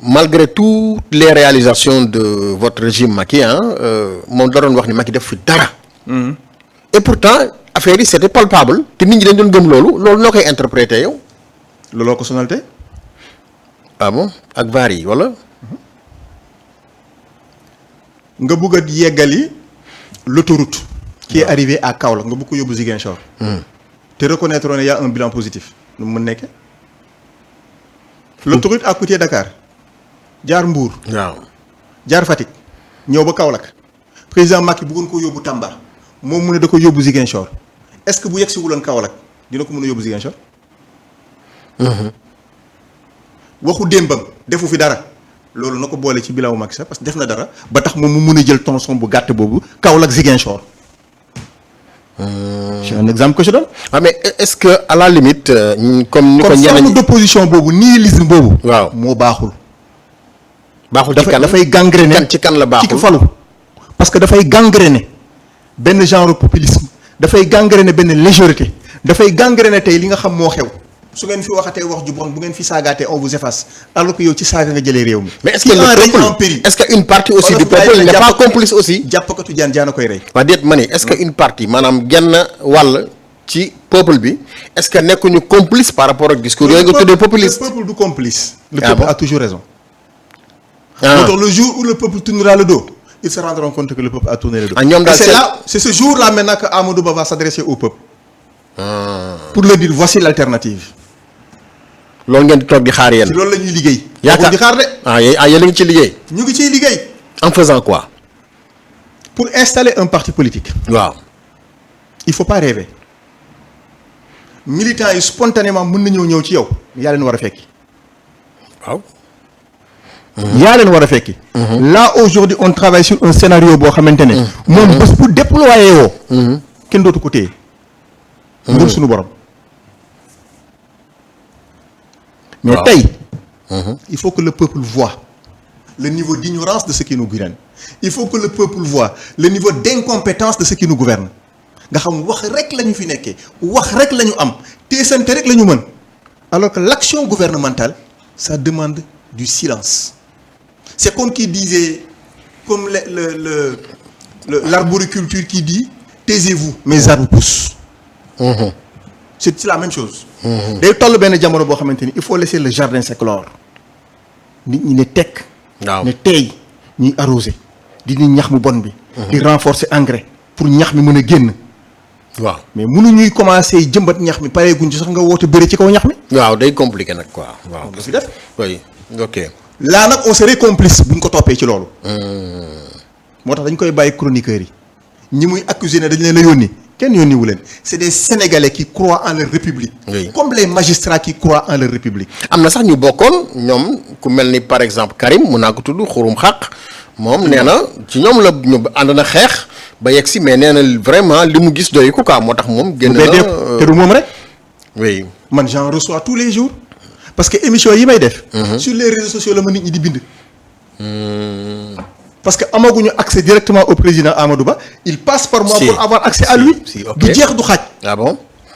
malgré toutes les réalisations de votre régime Macky moom da doon wax ni Macky def fi dara. et pourtant affaire yi c'était palpable te nit ñi dañ doon gëm loolu noo koy interpréter yow. looloo ko sonal tey. ah bon ak vaar yi wala. nga bëgg a yeggali l'autoroute qui est arrivée à Kaolack nga bëgg ko yóbbu Ziguinchor. te reconnaître ne y a un bilan positif nu mu mën nekkee. l'autoroute a coûté Dakar jaar Mbour. waaw jaar Fatick ñëw ba Kaolack président Macky bëggoon ko yóbbu Tamba moom mu ne da ko yóbbu Ziguinchor est-ce que bu yegg si wuloon Kaolack dina ko mën a yóbbu Ziguinchor. waxu démbam defu fi dara loolu na ko boole ci bilan Macky sax parce que def na dara ba tax moom mu mun a jël tonson bu gàtt boobu Kaolack Ziguinchor. c'est un exemple que je donne. ah mais est-ce que à la limite comme ni ko ñeneen forme d'opposition boobu nihilisme boobu. waaw moo baaxul. baaxul ci kan dafay gangréner ci kan la baaxul ci falu. parce que dafay gangréner benn genre populisme dafay gangréner benn légèreté dafay gangréner tey li nga xam moo xew su ngeen fi waxatee wax ju bon bu ngeen fi saagaatee on vous efface alors que yow ci saaga nga jëlee réew mi. mais est-ce que le peuple est-ce que une partie aussi du peuple n'est pas complice aussi. jàppkatu jaan a koy rey. waa déet ma ni est-ce que une partie maanaam genn wàll ci peuple bi est-ce que nekkuñu complice par rapport ak discours yooyu nga tuddee populiste. le peuple du complice. le Ah peuple bon? a toujours raison. ah moo tax le jour où le peuple tournera le dos ils se rendront compte que le peuple a tourné le dos. ah ñoom daal c'est ce jour-là maintenant que Amadou Ba va s'adresser au peuple. pour leur dire voici l'alternative. loolu ngeen di toog di xaar yéen. ci loolu la ñuy liggéey. yaakaar di xaar de. yéen a ngi ci liggéey. ñu ngi ciy liggéey. en faisant quoi. pour installer un parti politique. waaw. il faut pas rêver. militants yi spontanément mën nañoo ñëw ci yow. yaa leen war a fekki. waaw. yaa leen war a fekki. là aujourd'hui on travaille sur un scénario boo xamante ne. moom bés bu déployé woo. kenn dootu ko téye. ngir suñu borom. mais waaw. tey. il faut que le peuple voie le niveau d'ignorance de ceux qui nous gouvernent. il faut que le peuple voie le niveau d'incompétence de ceux qui nous gouvernent. nga xam wax rek la ñu fi nekkee wax rek la ñu am teesante rek la ñu mën alors que l'action gouvernementale ça demande du silence. c'est comme qui disait comme l'arboriculture qui dit taisez-vous mes arbres poussent. c'est la même chose. day toll benn jamono boo xamante ni il faut laisser le jardin s'éclore nit ñi ne tekk. waaw ne tey ñuy arroser di ñax mu bon bi. di renforcer engrais pour ñax mi mën a génn. waaw mais mënuñuy commencer jëmbat ñax mi pareeguñ ci sax nga woote bëri ci kaw ñax mi. waaw day compliqué nag quoi waaw. du fi def. oui ok. là nag on serait complice buñ ko toppee ci loolu. moo tax dañ koy bàyyi chroniqueurs yi ñi muy accuser ne dañ leen a yónni kenn yónniwu leen c'est des Sénégalais qui croient en leur république. Oui. comme les magistrats qui croient en leur république. am na sax ñu bokkoon ñoom ku mel ni par exemple Karim mun naa ko tudd xurum xaq moom nee na ci ñoom la ñu ànd na xeex ba yegg si mais nee na vraiment li mu gis doy ko quoi moo tax moom. génn na te du moom rek. oui. man j'en reçois tous les jours parce que émission yi may def. sur les réseaux sociaux la ma nit ñi di bind. parce que amaguñu accès directement au président Amadou Ba il passe par moi. Si. pour avoir accès à lui. Si, ok. du jeex du xaaj. ah bon.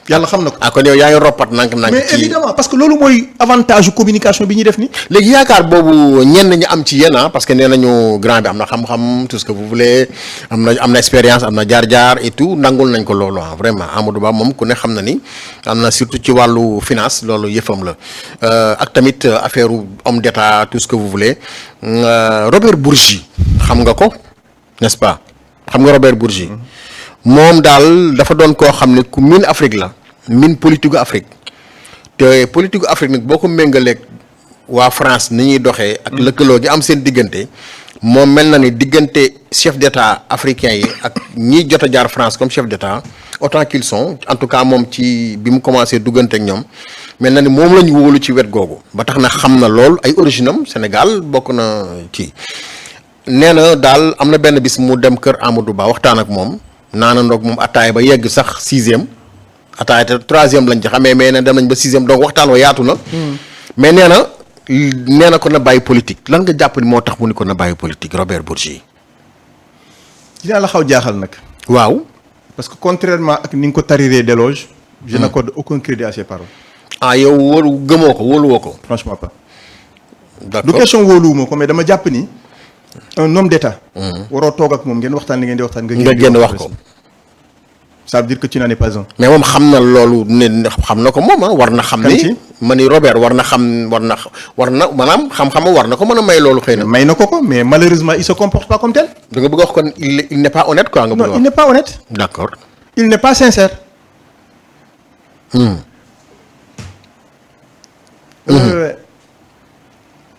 yàlla xam na ko. ah kon yow yaa ngi roppat nank-nank mais ci évidemment parce que loolu mooy avantage communication bi ñuy def nii. léegi yaakaar boobu ñenn ñi am ci yéen parce que nee nañu grand bi am na xam-xam tout ce que vous voulez am na expérience am na jaar-jaar et tout nangul nañ ko loolu vraiment Amadou Ba moom ku ne xam na ni am na surtout ci wàllu finance loolu yëfam la ak tamit affaire homme d'état tout ce que vous voulez Robert Bourgi xam nga ko n'est-ce pas xam nga Robert Bourgi moom daal dafa doon koo xam ne ku miin Afrique la miin politique gu Afrique te politique gu Afrique nag boo ko méngaleeg waa France ni ñuy doxee. ak lëkkaloo gi am seen diggante moom mel na ni diggante chef d'état africain yi ak ñiy jot a jaar France comme chef d'état autant qu'ils sont en tout cas moom ci bi mu commencé duggante ak ñoom mel na ni moom la ñu wóolu ci wet googu ba tax na xam na lool ay origine am Sénégal bokk na ci nee na daal am na benn bis mu dem kër Amadou Ba waxtaan ak moom. naana ndoog moom ataaya ba yegg sax 6e ataaya te 3e lañ ci xamee mais ne dem nañ ba 6e donc waxtaan wa yaatu na. mais nee na ko na bàyyi politique lan nga jàpp ni moo tax mu ni ko na bàyyi politique Robert Bourgi. dinaa la xaw jaaxal nag. waaw. parce que contrairement ak ni nga ko tariree d'éloge. je n'accorde aucun crédit à ses paroles. ah yow gëmoo ko wóoluwoo ko. franchement pas. d'accord du question wóoluwuma ko mais dama jàpp ni. un homme d'état. waroo toog ak moom ngeen waxtaan li ngeen di waxtaan. nga génn wax ko. ça veut dire que tu n'en es pas un. mais moom xam na loolu ne xam na ko moom war na xam ni ma ni Robert war na maanaam xam-xam war na ko mën a may loolu xëy na. may na ko mais malheureusement il se comporte pas comme tel. da nga bëgg a wax kon il n'est pas honnête quoi. nga bëgg a wax non il n'est pas honnête. d'accord. il n'est pas sincère.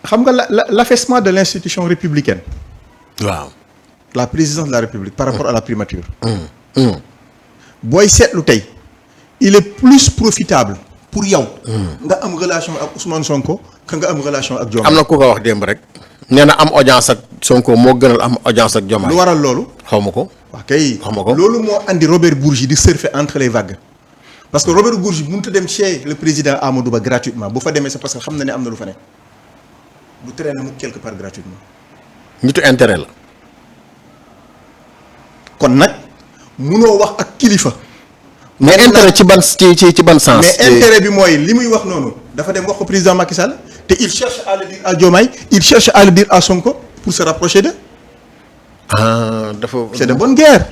xam nga l'affaissement de l'institution républicaine. waaw. la présidence de la République par rapport à la primature. booy seetlu tey il est plus profitable pour yow. nga am relation ak Ousmane Sonko que nga am relation ak Diomaye. am na ku ko wax démb rek. nee na am audience ak Sonko moo gënal am audience ak Diomaye. lu waral loolu. xaw ma ko. waaw kay xaw ma ko loolu moo andi Robert Bourgi di surfer entre les vagues. parce que Robert Bourgi mënut a dem chez le président Amadou Ba gratuitement bu fa demee c'est parce que xam na ne am na lu fa ne bu traîner mu quelque part gratuitement. nitu intérêt la. kon nag munoo wax ak kilifa. mais intérêt ci ban ci ban sens. mais intérêt bi mooy li muy wax noonu dafa dem wax ko président Macky Sall te il cherche à le dire à Diomaye il cherche à le dire à Sonko pour se rapprocher d'eux. dafa. c'est de bonne guerre.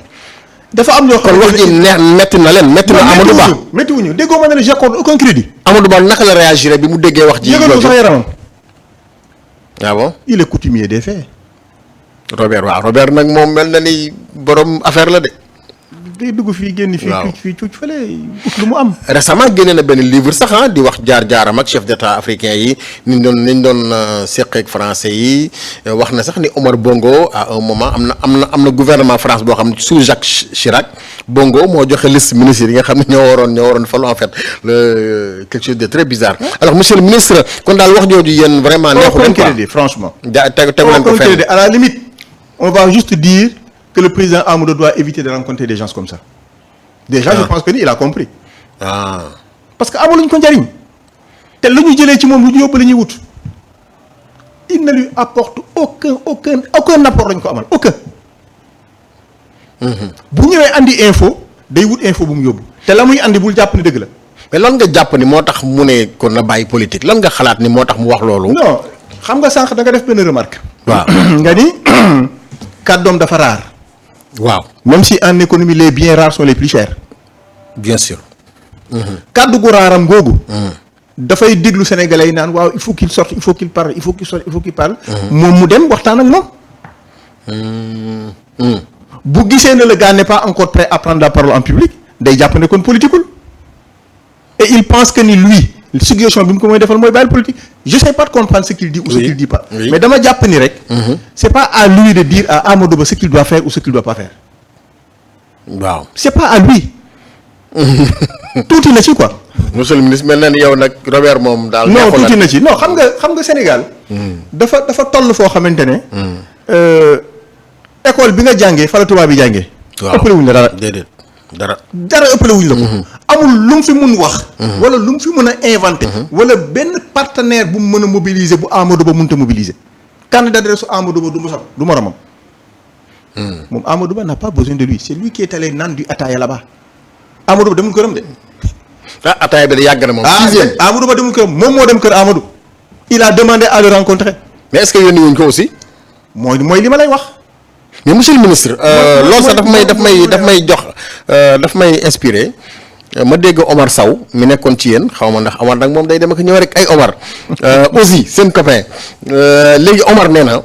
dafa am ñoo xam kon wax ji neex métti na leen métti na Amadou Ba métti wuñu déggoo ma ne la j'accorde aucun crédit. Amadou Ba naka la réagir bi mu déggee wax ji. yëgaloo sax yaramam. ah bon. il est coutumier des faits. Robert nag moom mel na ni borom affaire la de. day dugg fii génn fii. waaw fii cuuc fële ut lu mu am. récemment génne na benn livre sax di wax jaar-jaaram ak chef d'état africain yi niñ doon seqeeg français yi wax na sax ni Omar Bongo à un moment am na gouvernement France boo xam ne sous Jacques Chirac Bongo moo joxe liste ministres yi nga xam ne ñoo waroon falu en fait quelque chose de très bizarre. alors monsieur le ministre kon daal wax jooju yéen vraiment. neexu leen quoi franchement. tegu leen ko fenn à la limite on va juste dire que le président Amadou doit éviter de rencontrer des gens comme ça. Déjà je pense que ni il a compris. parce que amaluñ ko njariñ te lu ñu jëlee ci moom lu ñu yóbbu la ñuy wut. il ne lui apporte aucun apport lañ ko amal aucun. bu ñëwee andi info day wut info bu mu yóbbu te la muy andi bul jàpp ni dëgg la. mais lan nga jàpp ni moo tax mu ne kon na bàyyi politique lan nga xalaat ni moo tax mu wax loolu. non xam nga sànq da nga def benn remarque. waaw nga ni kàddoom dafa raar. waaw même si en économie les biens rares sont les plus chers. bien sûr. kàddu gu raaram googu. dafay déglu sénégalais yi naan waaw il faut qu'il sorte il faut qu'il parle il faut qu'il sorte il faut qu'il parle. moom mu dem waxtaan ak moom. bu gisee ne le gars n'est pas encore prêt à prendre la parole en public day jàpp ne kon politiqueul. et il pense que ni lui suggestion bi mu ko mooy defal mooy bàyyil politique je sais pas de comprendre ce qu'il dit ou ce qu'il dit pas. mais dama jàpp ni rek. c'est pas à lui de dire à Amadou Ba ce qu'il doit faire ou ce qu'il doit pas faire. waaw c'est pas à lui. tuuti na ci quoi. monsieur le ministre mel na ni yow nag Robert moom daal. non tuuti na ci non xam nga Sénégal. dafa toll foo xamante ne. école bi nga jàngee fa la tubaab bi jàngee. waaw ëppale wuñ la dara. déedéet dara ëppale wuñ la ko. amul lu mu fi mun wax. wala lu mu fi mën a inventé. wala benn partenaire bu mu mën a mobiliser bu Amadou Ba mënut a mobiliser. candidat d'adresse su Amadou Ba du moromam. moom Amadou Ba n'a pas besoin de lui c'est lui qui est allé naan du ataaya là-bas. Amadou Ba demul këram de. ataaya bi de yàgg na moom. Amadou Ba demul këram moom moo dem kër Amadou. il a demandé à le rencontrer. mais est-ce que yónni wuñ ko aussi. mooy li ma lay wax. mais monsieur le ministre. loolu sax daf may inspiré. ma dégg Omar Sow mi nekkoon ci yéen xaw ma ndax Omar nag moom day dem ak ñëw rek ay Omar. aussi seen copain. léegi Omar nee na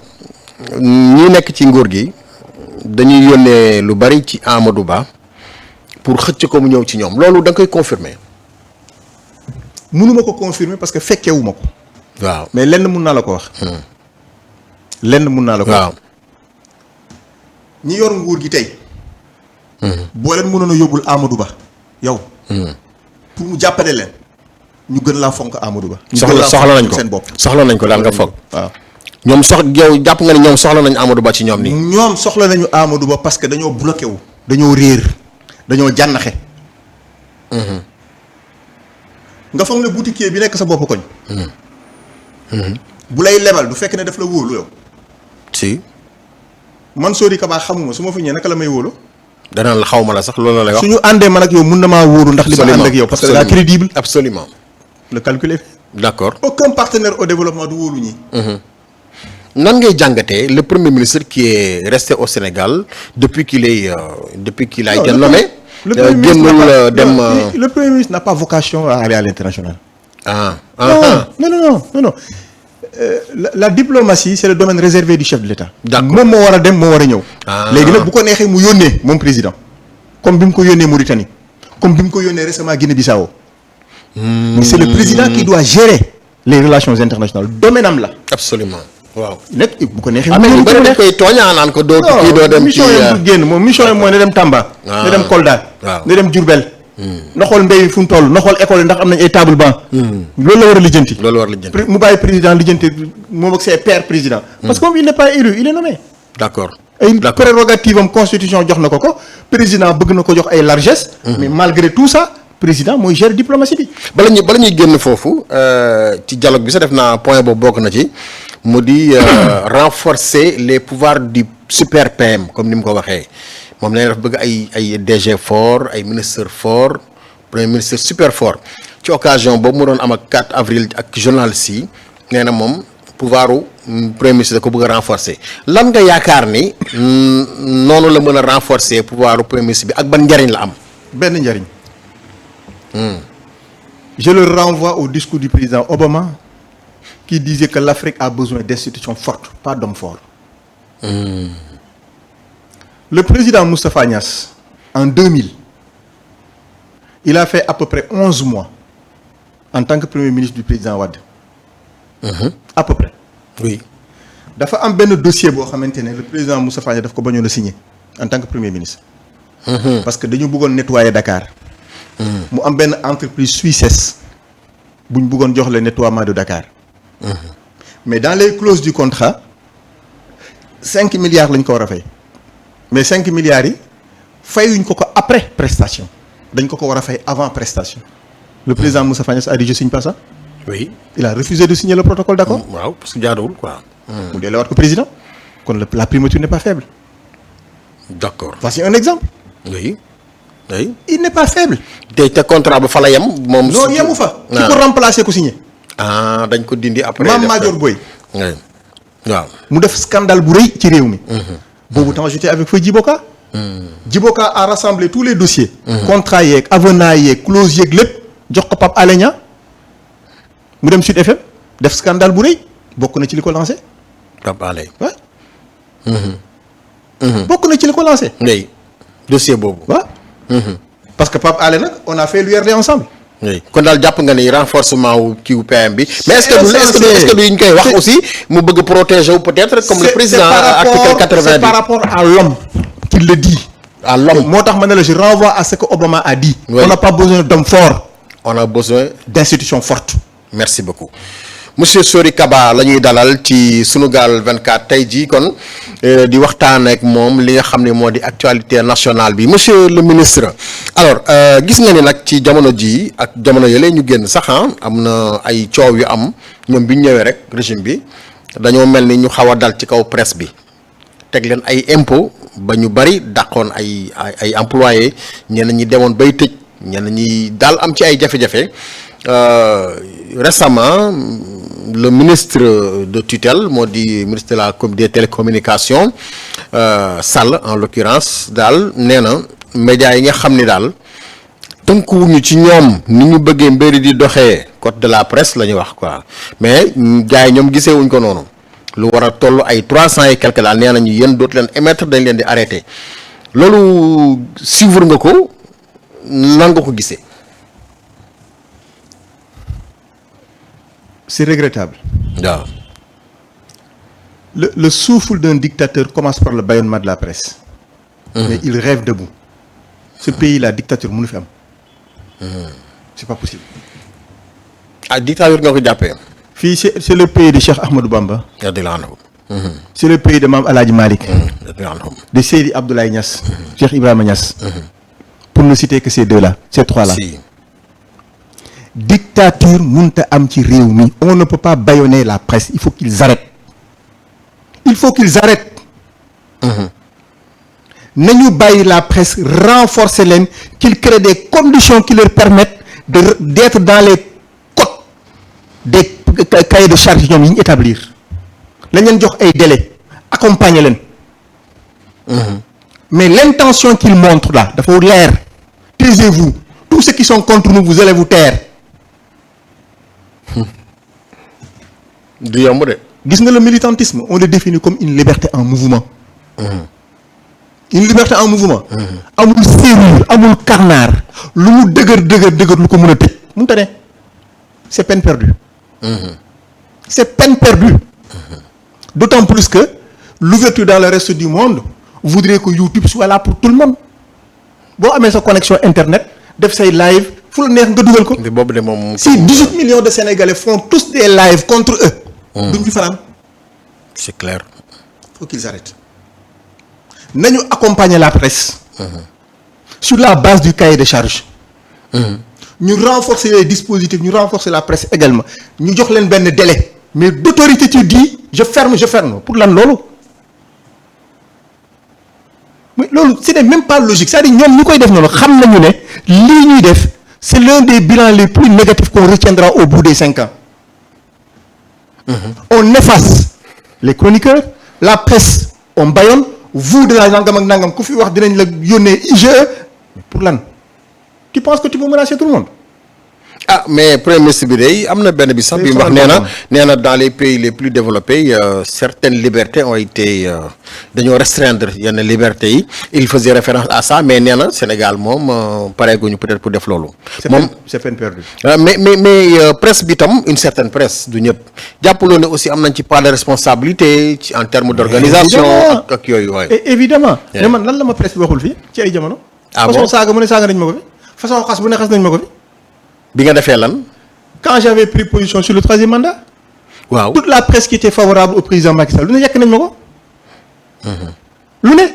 ñi nekk ci nguur gi dañuy yónnee lu bari ci Amadou Ba pour xëcc ko mu ñëw ci ñoom loolu da nga koy confirmer. mënuma ko confirmer parce que fekkewuma ko. waaw mais lenn mun naa la ko wax. waaw ñi yor nguur gi tey. boo leen mënoon a yóbbul Amadou Ba yow. pour mu jàppale leen. ñu gën laa fonk Amadou Ba. soxla nañ ko seen bopp. soxla nañ ko daal nga foog. waaw ñoom yow jàpp nga ne ñoom soxla nañ Amadou Ba ci ñoom nii. ñoom soxla nañu Amadou Ba parce que dañoo bloqué wu. dañoo réer dañoo jànnaxe. nga foog ne boutiquier bi nekk sa bopp koñ. bu lay lebal du fekk ne daf la wóolu yow. si. man Sori Kaba xamuma su ma fi ñëwee naka la may wóolu. danaa la xaw ma la sax loolu la lay wax. suñu àndee man ak yow mun na maa wóolu ndax li ma ànd ak yow parce que c'est crédible. absolument le calcul est fait. d'accord. aucun partenaire au développement du wóolu ñi. nan ngay jàngatee le premier ministre qui est resté au Sénégal depuis qu'il a été nommé Le Premier ministre n'a génnul pas- dem. non, le Premier ministre n'a pas vocation à aller à l'international. Ah. Non. La diplomatie c'est le domaine réservé du chef de l'État. D'accord. moom moo war a dem moo war a ñëw. léegi nag bu ko neexee mu yónnee moom président comme bi mu ko yónnee Mauritanie comme bi mu ko yónnee récemment Guinée-Bissau. mais c'est le président qui doit gérer les relations internationales domaine am la. Absolument waaw. nag bu ko neexee. am na ñu bëri dañ koy tooñaa naan ko doo kii doo dem. mission yam du génn moom mission yam mooy na dem Tamba. na dem Kolda. waaw na dem Diourbel. na xool mbéy fu mu toll na xool école yi ndax am nañ ay table banc. loolu la war a lijjanti. loolu war la jënd. mu bàyyi président lijjanti moom ak ses pairs président. parce que moom il n'est pas élu il est nommé. d'accord. ay D'accord. prérogative am constitution jox na ko président bëgg na ko jox ay largesses. mais malgré tout ça président mooy gérer diplomatie bi. bala ñuy génn foofu ci dialogue bi sax def naa point boobu bokk na ci mu di renforcer les pouvoirs du super PM comme ni mu ko waxee moom nee na dafa bëgg ay DG fort ay ministre fort premier ministre super fort ci occasion boobu mu doon am ak 4 avril ak journaliste yi nee na moom pouvoiru premier ministre da ko bëgg a renforcer lan nga yaakaar ni noonu la mën a renforcer pouvoiru premier ministre bi ak ban njariñ la am. benn njariñ. Je le renvoie au discours du président Obama qui disait que l'Afrique a besoin d'institutions fortes, pas d'hommes forts. Le président Moustapha Niasse, en 2000, il a fait à peu près 11 mois en tant que premier ministre du président Wade. À peu près. Oui. dafa am benn dossier boo xamante ne le président Moustapha Niasse daf ko bañoon a signer en tant que premier ministre. parce que dañu bëggoon nettoyer Dakar. mu am benn entreprise suissesse bu ñu bëggoon jox le nettoiement de Dakar. mais dans les clauses du contrat 5 milliards lañ ko war a fay. mais 5 milliards yi fayuñ ko après prestation dañ ko war a fay avant prestation. le président Moustapha Niasse a dit je signe pas ça. Oui. il a refusé de signer le protocole d'accord. waaw parce que jaaduwul quoi. mu delluwaat ko président kon la primature n'est pas faible. D'accord. voici un exemple. Oui. Oui. il n'est pas faible. te contrat ba fa la yem moom. non yemu fa. ki ko remplacer ko signé. ah dañ ko dindi après. Mame Madior Boye. oui waaw. mu def scandale bu rëy ci réew mi. boobu temps j'étais avec feu Djiboka. Djiboka a rassemblé tous les dossiers. contrat yeeg avenant yeeg clause yeeg lépp jox ko Pape Alé Niang mu dem Sud FM def scandale bu rëy bokk na ci li ko lancé. Pape Alé. waaw. bokk na ci li ko lancé. oui dossier boobu. waaw. parce que Pape Alé nag on a fait l'URD ensemble. oui kon daal jàpp nga ni renforcement wu kiiwu PM bi. mais est-ce que du ñu koy wax aussi mu bëgg protéger wu peut-être comme le président article 90. c'est par rapport à l'homme qui le dit. à l'homme moo tax ma ne la je renvoie à ce que Obama a dit. Oui. On n'a pas besoin d'hommes forts. on a besoin. d'institutions fortes. merci beaucoup monsieur Sori Kaba la ñuy dalal ci Sunugal 24 tey jii kon di waxtaan ak moom li nga xam ne moo di actualité nationale bi monsieur le ministre alors gis nga ni nag ci jamono jii ak jamono yële ñu génn sax am na ay coow yu am ñoom bi ñu ñëwee rek régime bi dañoo mel ni ñu xaw a dal ci kaw presse bi teg leen ay impôt ba ñu bari dàqoon ay employés ñenn ñi demoon bay tëj ñenn ñi daal am ci ay jafe-jafe récemment le ministre de tutelle moo di ministre de la des télécommunications Sall en l'occurrence daal nee na médias yi nga xam ni daal tënkuwuñu ci ñoom ni ñu bëggee mbiri di doxee code de la presse la ñuy wax quoi mais gars yi ñoom gisee wuñ ko noonu lu war a toll ay 300 et quelque daal nee nañu yéen dootu leen émettre dañ leen di arrêté loolu suivre nga ko nan nga ko gisee. C'est regrettable. waaw. Le souffle d'un dictateur commence par le bâillonnement de la presse. Mais il rêve debout. Ce pays la dictature mënu fi am. C'est pas possible. ah dictature nga ko jàppee. fii c'est le pays de Cheikh Ahmadou Bamba. radiyallahu anhu. C'est le pays de Mame El Hadji Malick. radiyallahu anhu. de Seydi Abdoulaye Niass. Cheikh Ibrahima Niass. pour ne citer que ces deux-là ces trois-là. si. dictature mënta am ci réew mi. on ne peut pas bâillonner la presse il faut qu'ils arrêtent. nañu bàyyi la presse renforcer leen qu'ils créent des conditions qui leur permettent d'être dans les codes des cahiers de charges ñoom yi ñu établir lañ leen jox ay délais accompagner leen. mais l'intention qu'ils montrent là dafa leer taisez-vous. Tous ceux qui sont contre nous, vous allez vous taire. du yomb de. Gis nga le militantisme, on le définit comme une liberté en mouvement. Une liberté en mouvement. amul serrure amul carnard lu mu dëgër lu ko mën a tëj mu ta ne c'est peine perdue. C'est peine perdue. D'autant plus que l'ouverture dans le reste du monde voudrait que YouTube soit là pour tout le monde. boo amee sa connexion internet def say live fu la neex nga dugal ko. boobu de moom. si 18 millions de Sénégalais font tous des lives contre eux. duñ ci fanaan. c'est clair. faut qu'ils arrêtent. nañu accompagner la presse. sur la base du cahier de charge. ñu renforcer les dispositifs ñu renforcer la presse également ñu jox leen benn délai. mais d'autorité tu dis je ferme pour lan loolu. mais loolu ce n'est même pas logique c'est-à-dire ñoom ñu koy def noonu xam nañu ne lii ñuy def c'est l'un des bilans les plus négatifs qu'on retiendra au bout des 5 ans. On efface les chroniqueurs la presse on bâillonne vous de la nangam ak nangam ku fi wax dinañ la yónnee IGE pour lan tu penses que tu peux menacer tout le monde. ah mais premier ministre bi day am na benn bi sax bi mu wax nee na dans les pays les plus développés certaines libertés ont été dañoo restreindre yenn libertés yi il faisait référence à ça mais nee na Sénégal moom pareeguñu peut-être pour def loolu. moom c'est peine perdue. mais presse bi tam une certaine presse du ñëpp jàppaloo ne aussi am nañ ci part de responsabilité ci en termes d'organisation ak yooyu waaye. évidemment mais man lan la ma presse bi waxul fii ci ay jamono. ah bon façon saaga mu ne saaga nañ ma ko fi façon xas bu ne xas nañ ma ko fi. bi nga defee lan. quand j'avais pris position sur le 3e mandat. waaw toute la presse qui était favorable au président Macky Sall lu ne yekk nañ ma ko. lu ne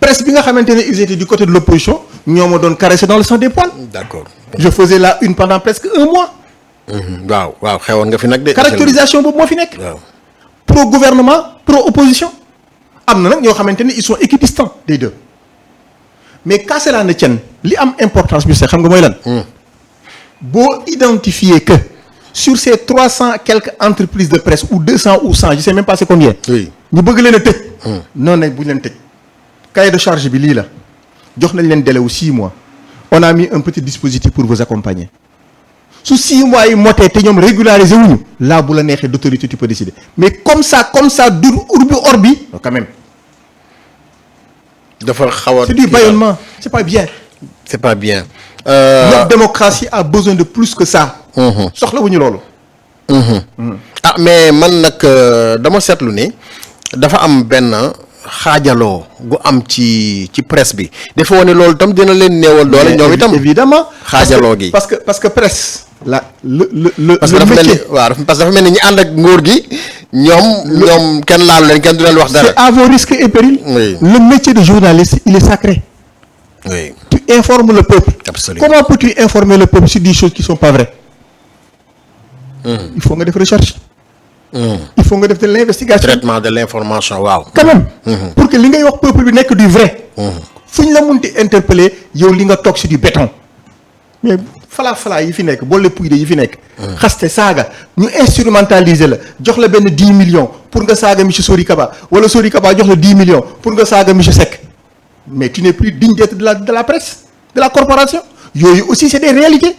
presse bi nga xamante ne ils étaient du côté de l'opposition ñoo ma doon caresser dans le sens des poils. d'accord. je faisais la une pendant presque 1 mois. waaw xewoon nga fi nag de. caractérisation boobu moo fi nekk. waaw. pro gouvernement pro opposition. am na nag ñoo xamante ne ils sont équidistants des deux. mais qu'à cela ne tienne li am importance bi c'est xam nga mooy lan. boo identifier que sur ces 300 quelques entreprises de presse ou 200 ou 100 je sais même pas c'est combien. oui ñu bëgg leen a tëj. non nag bu ñu leen tëj. cahier de charge bi lii la jox nañ leen délai wu 6 mois on a mis un petit dispositif pour vous accompagner su 6 mois yi motee te ñoom régulariser wuñu là bu la neexee d'autorité tu peux décider mais comme ça dur urbi orbi quand même. dafa xaw a. c'est du bâillonnement c'est pas bien. c'est pas bien. Notre démocratie a besoin de plus que ça. soxlawuñu loolu. ah mais man nag dama seetlu ni dafa am benn xaajaloo gu am ci presse bi dafa wane loolu tam dina leen néewal doole ñoom itam. évidemment xaajaloo gi parce que presse. parce que dafa mel ni waaw parce que dafa mel ni ñi ànd ak nguur gi ñoom kenn laalu leen kenn du leen wax dara. c'est à vos risques et périls. oui. Le métier de journaliste il est sacré. oui. Tu informes le peuple. Absolument. Comment peux-tu informer le peuple sur des choses qui sont pas vraies? Il faut nga def recherche. Il faut nga def de l'investigation. Traitement de l'information waaw. quand même. pour que li ngay wax peuple bi nekk du vrai. fu ñu la munti interpeller yow li nga toog si du béton. mais falaa yi fi nekk boole puy de yi fi nekk. xaste saaga ñu instrumentaliser la jox la benn 10 millions pour nga saaga monsieur Sori Kaba wala Sori Kaba jox la 10 millions pour nga saaga monsieur Seck. mais tu n'es plus digne d'être de la presse de la corporation yooyu aussi c'est des réalités.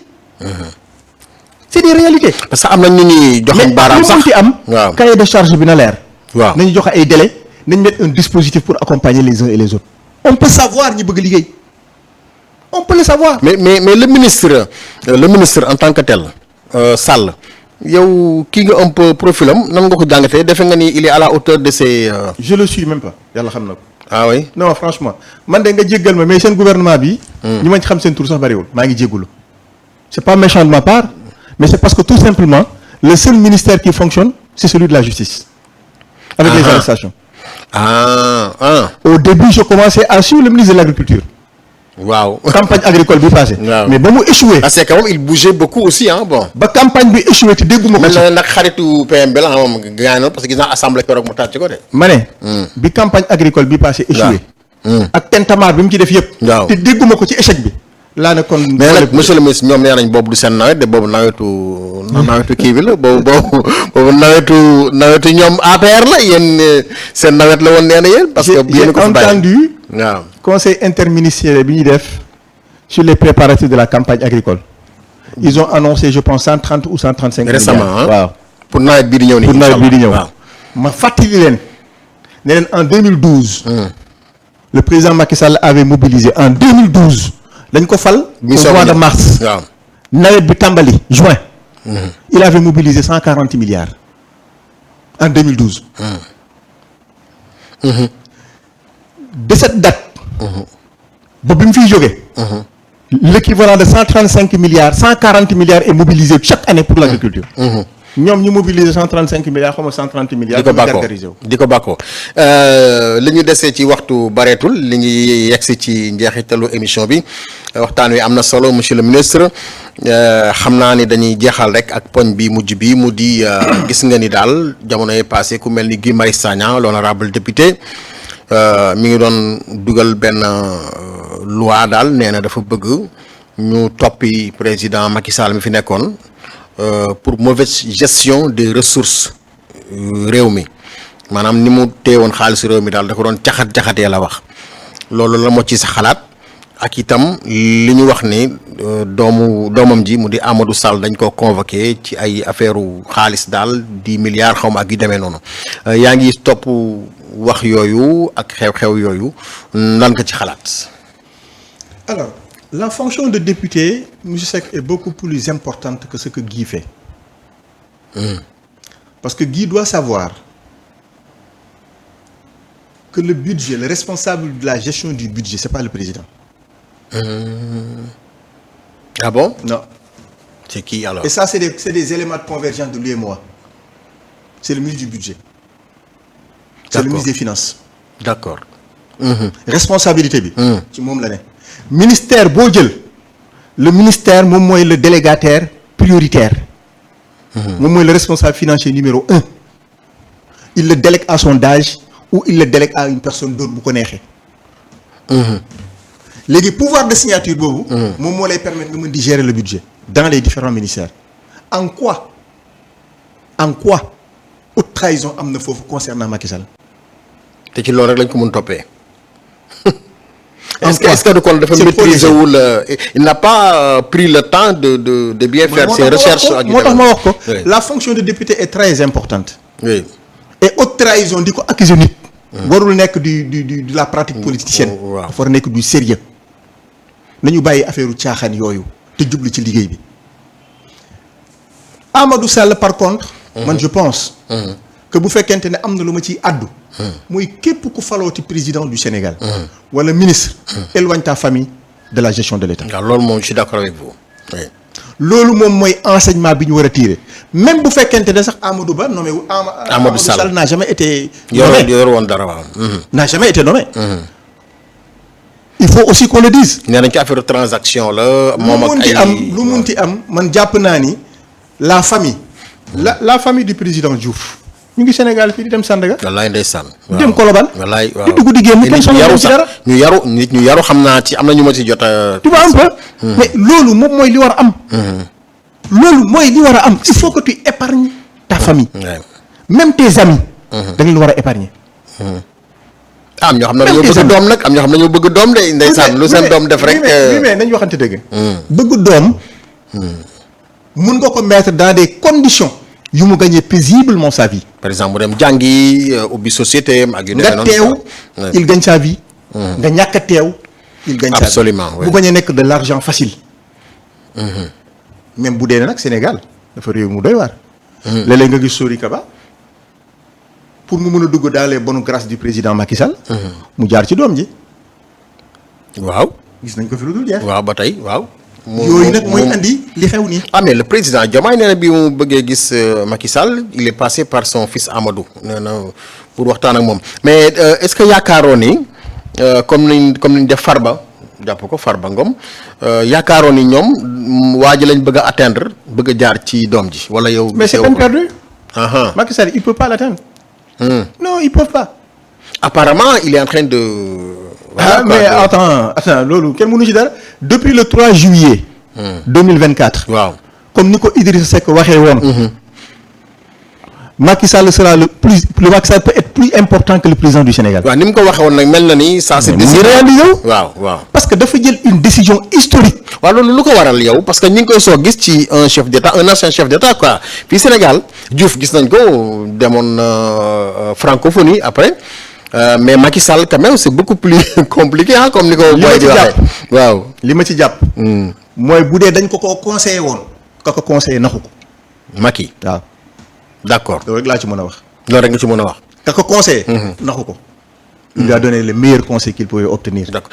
c'est des réalités. parce que am na ñu ñuy joxe baaraam sax mais am. waaw cahier de charge bi na leer. waaw nañu joxe ay délais nañu mettre un dispositif pour accompagner les uns et les autres. on peut savoir ñi bëgg liggéey on peut le savoir. mais le ministre en tant que tel Sall yow kii nga un peu profilam nan nga ko jàngatee defe nga ni il est à la hauteur de ses. je le suis même pas yàlla xam na ko. ah oui. non franchement man de nga jéggal ma mais seen gouvernement bi. ñi ma ci xam seen tur sax bariwul maa ngi jéggalu. c'est pas méchant de ma part mais c'est parce que tout simplement le seul ministère qui fonctionne c'est celui de la justice. avec les arrestations. Au début je commençais à suivre le ministre de l'agriculture. waaw campagne agricole bi passé. mais ba mu échoué. parce que moom il bougeait beaucoup aussi bon. ba campagne bi échoué te dégguma ko ci. mel na nag xaritu PMB la moom gaañoon parce que gis naa assemblée keroog mu tàcc ko de. ma ne. bi campagne agricole bi passé échoué. ak tentamar bi mu ci def yëpp. waaw te dégguma ko ci échec bi. laa ne kon. mais nag monsieur le ministre ñoom nee nañ boobu du seen nawet de boobu nawetu kii bi la boobu nawetu ñoom APR la yéen seen nawet la woon nee na yéen. parce que yéen ko fi bàyyi entendu. waaw conseil interministériel bi ñuy def sur les préparatifs de la campagne agricole. Ils ont annoncé je pense 130 ou 135 milliards. Récemment waaw. pour nawet bii di ñëw nii. pour nawet bii di ñëw. waaw. ma fàttali leen ne leen en 2012. le président Macky Sall avait mobilisé en 2012. dañ ko fal. au mois de mars. waaw. nawet bi tàmbali juin. il avait mobilisé 140 milliards. en 2012. de cette date. ba bi mu fiy jógee. l'équivalent de 135 milliards 140 milliards est mobilisé chaque année pour l'agriculture. ñoom ñu mobiliser 135 milliards xaw ma 130 milliards. di ko bàkkoo li ñu desee ci waxtu bareetul li ngi yegsi ci njeexitalu émission bi waxtaan wi am na solo monsieur le ministre xam naa ni dañuy jeexal rek ak poñ bi mujj bi mu di gis nga ni daal jamono yi passé ku mel ni Guy Marius Sagna l'honorable député mi ngi doon dugal benn loi daal nee na dafa bëgg ñu toppi président Macky Sall mi fi nekkoon. Pour mauvaise gestion des ressources réew mi maanaam ni mu teewoon xaalisu réew mi daal da ko doon jaxatee la wax loolu la moo ci sa xalaat ak itam li ñu wax ni doomam ji mu di Amadou Sall dañ ko convoqué ci ay affaire xaalis daal 10 milliards xaw ma ak yu demee noonu yaa ngi topp wax yooyu ak xew-xew yooyu lan nga ci xalaat. Alors. La fonction de député, M. Seck, est beaucoup plus importante que ce que Guy fait. Parce que Guy doit savoir que le budget, le responsable de la gestion du budget, c'est pas le président. Ah bon? Non. C'est qui alors? Et ça, c'est des éléments de convergence de lui et moi. C'est le ministre du budget. C'est le ministre des Finances. D'accord. Responsabilité bi. ci moom la ne. ministère boo jël le ministère moom mooy le délégataire prioritaire. moom mooy le responsable financier numéro 1. il le délègue à son DAGE ou il le délègue à une personne d'autre bu ko neexee. léegi pouvoir de signature boobu. moom moo lay permettre nga mën di gérer le budget dans les différents ministères. en quoi haute trahison am na foofu concernant Macky Sall. te ci loolu rek lañ ko mën toppee. est-ce que kon dafa maîtriser wul il n'a pas pris le temps de bien faire ses recherches. ak moo tax ma wax ko la fonction de député est très importante. oui. et haute trahison di ko accuser nit. warul nekk de la pratique politicienne. waaw dafa war a nekk du sérieux nañu bàyyi affaire u caaxaan yooyu te jublu ci liggéey bi. Amadou Sall par contre. man je pense. que bu fekkente ne am na lu ma ciy àddu. mooy képp ku falooti président du Sénégal. wala ministre. éloigne ta famille de la gestion de l'État. waaw loolu moom je suis d'accord avec vous. oui. loolu moom mooy enseignement bi ñu war a tirer même bu fekkente ne sax Amadou Ba nommé wu. Amadou Sall n'a jamais été. yor woon dara waaw. n'a jamais été nommé. il faut aussi qu'on le dise. nee nañ ci affaire transaction la. moom ak ay lu munti am man jàpp naa ni la famille. la famille du président Diouf. ñu ngi Sénégal fii di dem Sandaga. wallaay ndeysaan. waaw dem Colobane. wallaay waaw di dugg di génn kenn soxla ci dara. ñu yaru nit ñu yaru xam naa ci am na ñu ma ci jot a. tu vois un peu. mais loolu moom mooy li war a am. loolu mooy li war a am il faut que tu épargnes ta famille. même tes amis. da ngeen war a épargner. am ñoo xam ne dañoo bëgg doom nag am ñoo xam ne dañoo bëgg doom de ndeysaan lu seen doom def rek. mais nañu waxante dëgg. bëgg doom. mun nga ko mettre dans des conditions. yu mu gagner paisiblement sa vie. par exemple mu dem jàngi ubbi société am ak yu demee noonu. nga teew il gagne sa vie. nga ñàkk a teew. il gagne sa vie absolument bu bañ a nekk de l'argent facile. même bu dee nag Sénégal dafa réew mu doy waar. léeg-léeg nga gis Sori Kaba pour mu mën a dugg dans les bonnes grâces du président Macky Sall. mu jaar ci doom ji. waaw. gis nañ ko fi lu dul jeex. waaw ba tey waaw. yooyu nag mooy andi li xew nii. ah mais le président Diomaye nee na bi mu bëggee gis Macky Sall il est passé par son fils Amadou nee na pour waxtaan ak moom mais est-ce que yaakaaroon ni comme niñ def Farba jàpp ko Farba Ngom yaakaaroon ni ñoom waa ji lañ bëgg a atteindre bëgg a jaar ci doom ji wala yow. mais c'est peine perdue. Macky Sall il peut pas l'atteindre. non ils peuvent pas. apparemment il est en train de. Voilà, mais attends loolu kenn mënu ci dara depuis le 3 juillet. 2024. waaw comme ni ko Idrissa Seck waxee woon. Macky Sall sera le Macky Sall peut être plus important que le président du Sénégal. waaw ni mu ko waxee woon nag mel na ni ça c'est mu ngi réalisé wu. waaw. parce que dafa jël une décision historique. waaw loolu lu ko waral yow parce que ñi ngi koy soo gis ci un chef d'état un ancien chef d'état quoi fii Sénégal Diouf gis nañ ko demoon francophonie après mais Macky Sall quand même c'est beaucoup plus compliqué ah comme ni ko booy di waxee waaw li ma ci jàpp. mooy bu dee dañ ko conseillé woon. ka ko conseillé naxu ko. Macky waaw. d'accord loolu rek laa ci mën a wax. loolu rek nga ci mën a wax. ka ko conseillé. naxu ko. il lui a donné le meilleur conseil qu'il pouvait obtenir. d'accord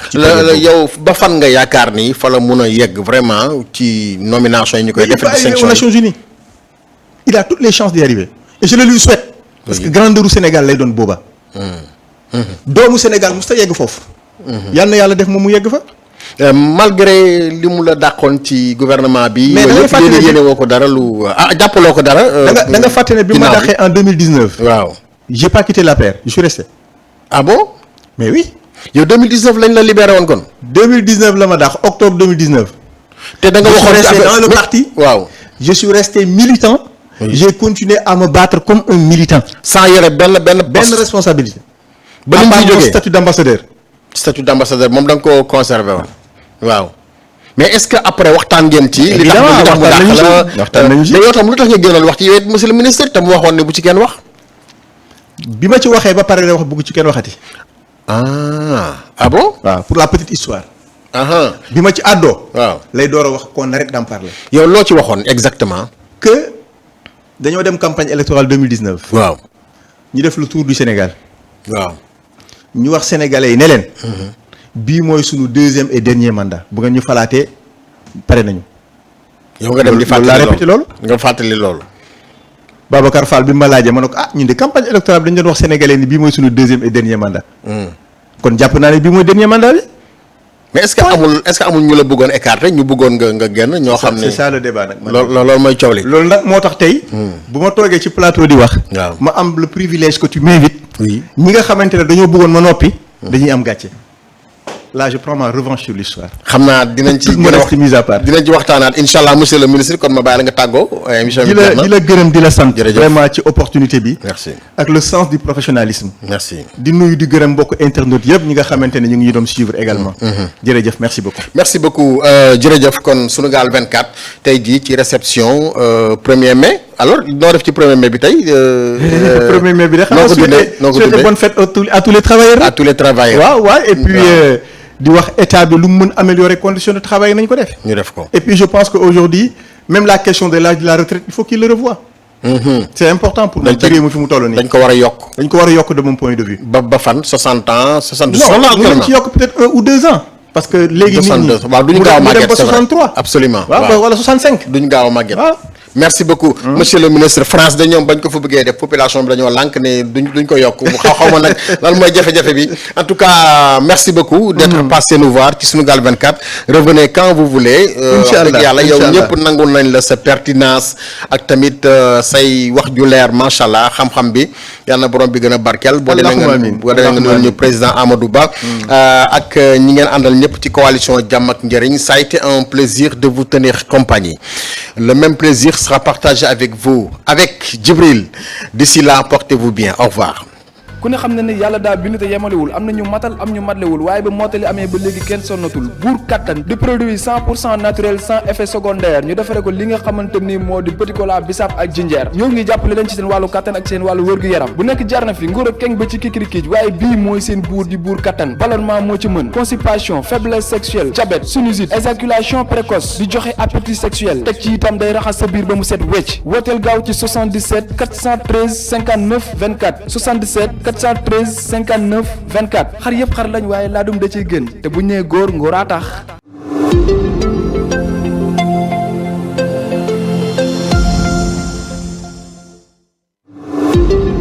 yow ba fan nga yaakaar ni fa la mun a yegg vraiment ci nomination yi ñu koy. def distinction aux Nations Unies. il a toutes les chances d'y arriver. et je le lui souhaite. parce que grandeur u Sénégal lay doon booba. doomu Sénégal mosut a yegg foofu. yal na yàlla def moom mu yegg fa. malgré li mu la dàqoon ci gouvernement bi. mais da ngay fàttali ne yéene woo ko dara lu jàppaloo ko dara. da nga fàtte ne bi ma dàqee en 2019. waaw j'ai pas quitté l'APR je suis resté. ah bon. mais oui. yow 2019 lañ la libéré woon kon. 2019 la ma dàq octobre 2019. te da nga waxoon resté dans le parti. waaw. je suis resté militant. Oui. J'ai continué à me battre comme un militant. sans yore benn responsabilité. ba ni mu ciy jógee statut d'ambassadeur. statut d'ambassadeur moom da nga koo conservé woon. waaw mais est-ce que après waxtaan ngeen ci. li tax mu waxtaan nañu ci mais yow tam lu tax nga génnoon wax ci yow it monsieur le ministre tam waxoon ne bu ci kenn wax. bi ma ci waxee ba pare la wax bëgg ci kenn waxati. ah bon. waaw pour la petite histoire. bi ma ci àddoo. waaw lay door a wax qu'on arrête d'en parler. yow loo ci waxoon exactement. que dañoo dem campagne électorale 2019. waaw. ñu def le tour du Sénégal. waaw. ñu wax sénégalais yi ne leen. bii mooy sunu deuxième et dernier mandat bu ngeen ñu falaatee pare nañu. yow nga dem di fàttali laa répété loolu. nga fàttali loolu. Babacar Fall bi ma laajee ma ne ko ñun de campagne électorale bi dañu doon wax sénégalais ni bii mooy sunu deuxième et dernier mandat. kon jàpp naa ne bii mooy dernier mandat bi. mais est-ce que amul ñu la bëggoon écarter ñu bëggoon nga génn ñoo xam ne c'est ça le débat nag. loolu mooy coow li. loolu nag moo tax tey. bu ma toogee ci plateau di wax. waaw ma am le privilège que tu m'invites. oui ñi nga xamante ne dañoo bëggoon ma noppi. dañuy am gàcce. là je prends ma revanche sur l'histoire. xam naa dinañ ci gën a wax mise à part. dinañ ci waxtaanaat incha allah monsieur le ministre kon ma bàyyi la nga tàggoo. émission bi di la gërëm di la sant. jërëjëf vraiment ci opportunité bi. merci ak le sens du professionnalisme. merci di nuyu di gërëm mbokk internautes yëpp ñi nga xamante ne ñu ngi doon suivre également. jërëjëf merci beaucoup. merci beaucoup jërëjëf kon Sunugal 24 tey jii ci réception 1er mai alors noo def ci 1er mai bi tey. 1er mai bi de noo ko dundee noo ko dundee bonne fête à tous les travailleurs. à tous les travailleurs. waaw et puis. di wax état bi lu mu mën améliorer conditions de travail nañ ko def. ñu def ko et puis je pense que aujourd'hui même la question de l'âge de la retraite il faut qu'il le revoie. c'est important pour notre réew mi fi mu toll nii. dañ ko war a yokk. dañ ko war a yokk de mon point de vue. ba fan 60 ans 70. non mën ci yokk peut-être 1 ou 2 ans. parce que léegi nit ñi waaw duñu gaaw a màgget ba 63. absolument waaw wala 65. duñu gaaw a màgget. waaw. merci beaucoup monsieur le ministre France de ñoom bañ ko fa bëggee def population bi dañoo lànk ne duñ ko yokk xaw ma nag lan mooy jafe-jafe bi en tout cas merci beaucoup d'être passé nous voir ci Sunugal 24 revenez quand vous voulez inchallah yàlla yow ñëpp nangul nañ la sa pertinence ak tamit say wax ju leer macha allah xam-xam bi yàlla na borom bi gën a barkeel boo demee nga noonu ñu président Amadou Ba ak ñi ngeen àndal ñëpp ci coalition Jàmm ak Njëriñ ça a été un plaisir de vous tenir compagnie le même plaisir sera partagé avec vous avec Djibril d'ici là portez-vous bien au revoir. ku ne xam na ne yàlla daa bind te yemalewul am na ñu matal am ñu matlewul waaye ba mottali amee ba léegi kenn sonnatul buur kattan di produit 100% naturel sans effet secondaire ñu defare ko li nga xamante ni moo di petit cola bisaab ak jinjeer ñoo ngi jàppale leen ci seen wàllu kattan ak seen wàllu wërgu-yaram bu nekk jar na fi nguur ak keng ba ci kikirikiij waaye bii mooy seen buur di buur kattan ballonnement moo ci mën constipation faiblesse sexuelle diabète sinusite éjaculation précoce di joxe appétit sexuel teg ci itam day raxas sa biir ba mu set wecc wooteel gaaw ci 77 413 59 24 77 413 59 24 xar yëpp xar lañ waaye laadum da ciy gën te bu ñu nee góor ngóoraa tax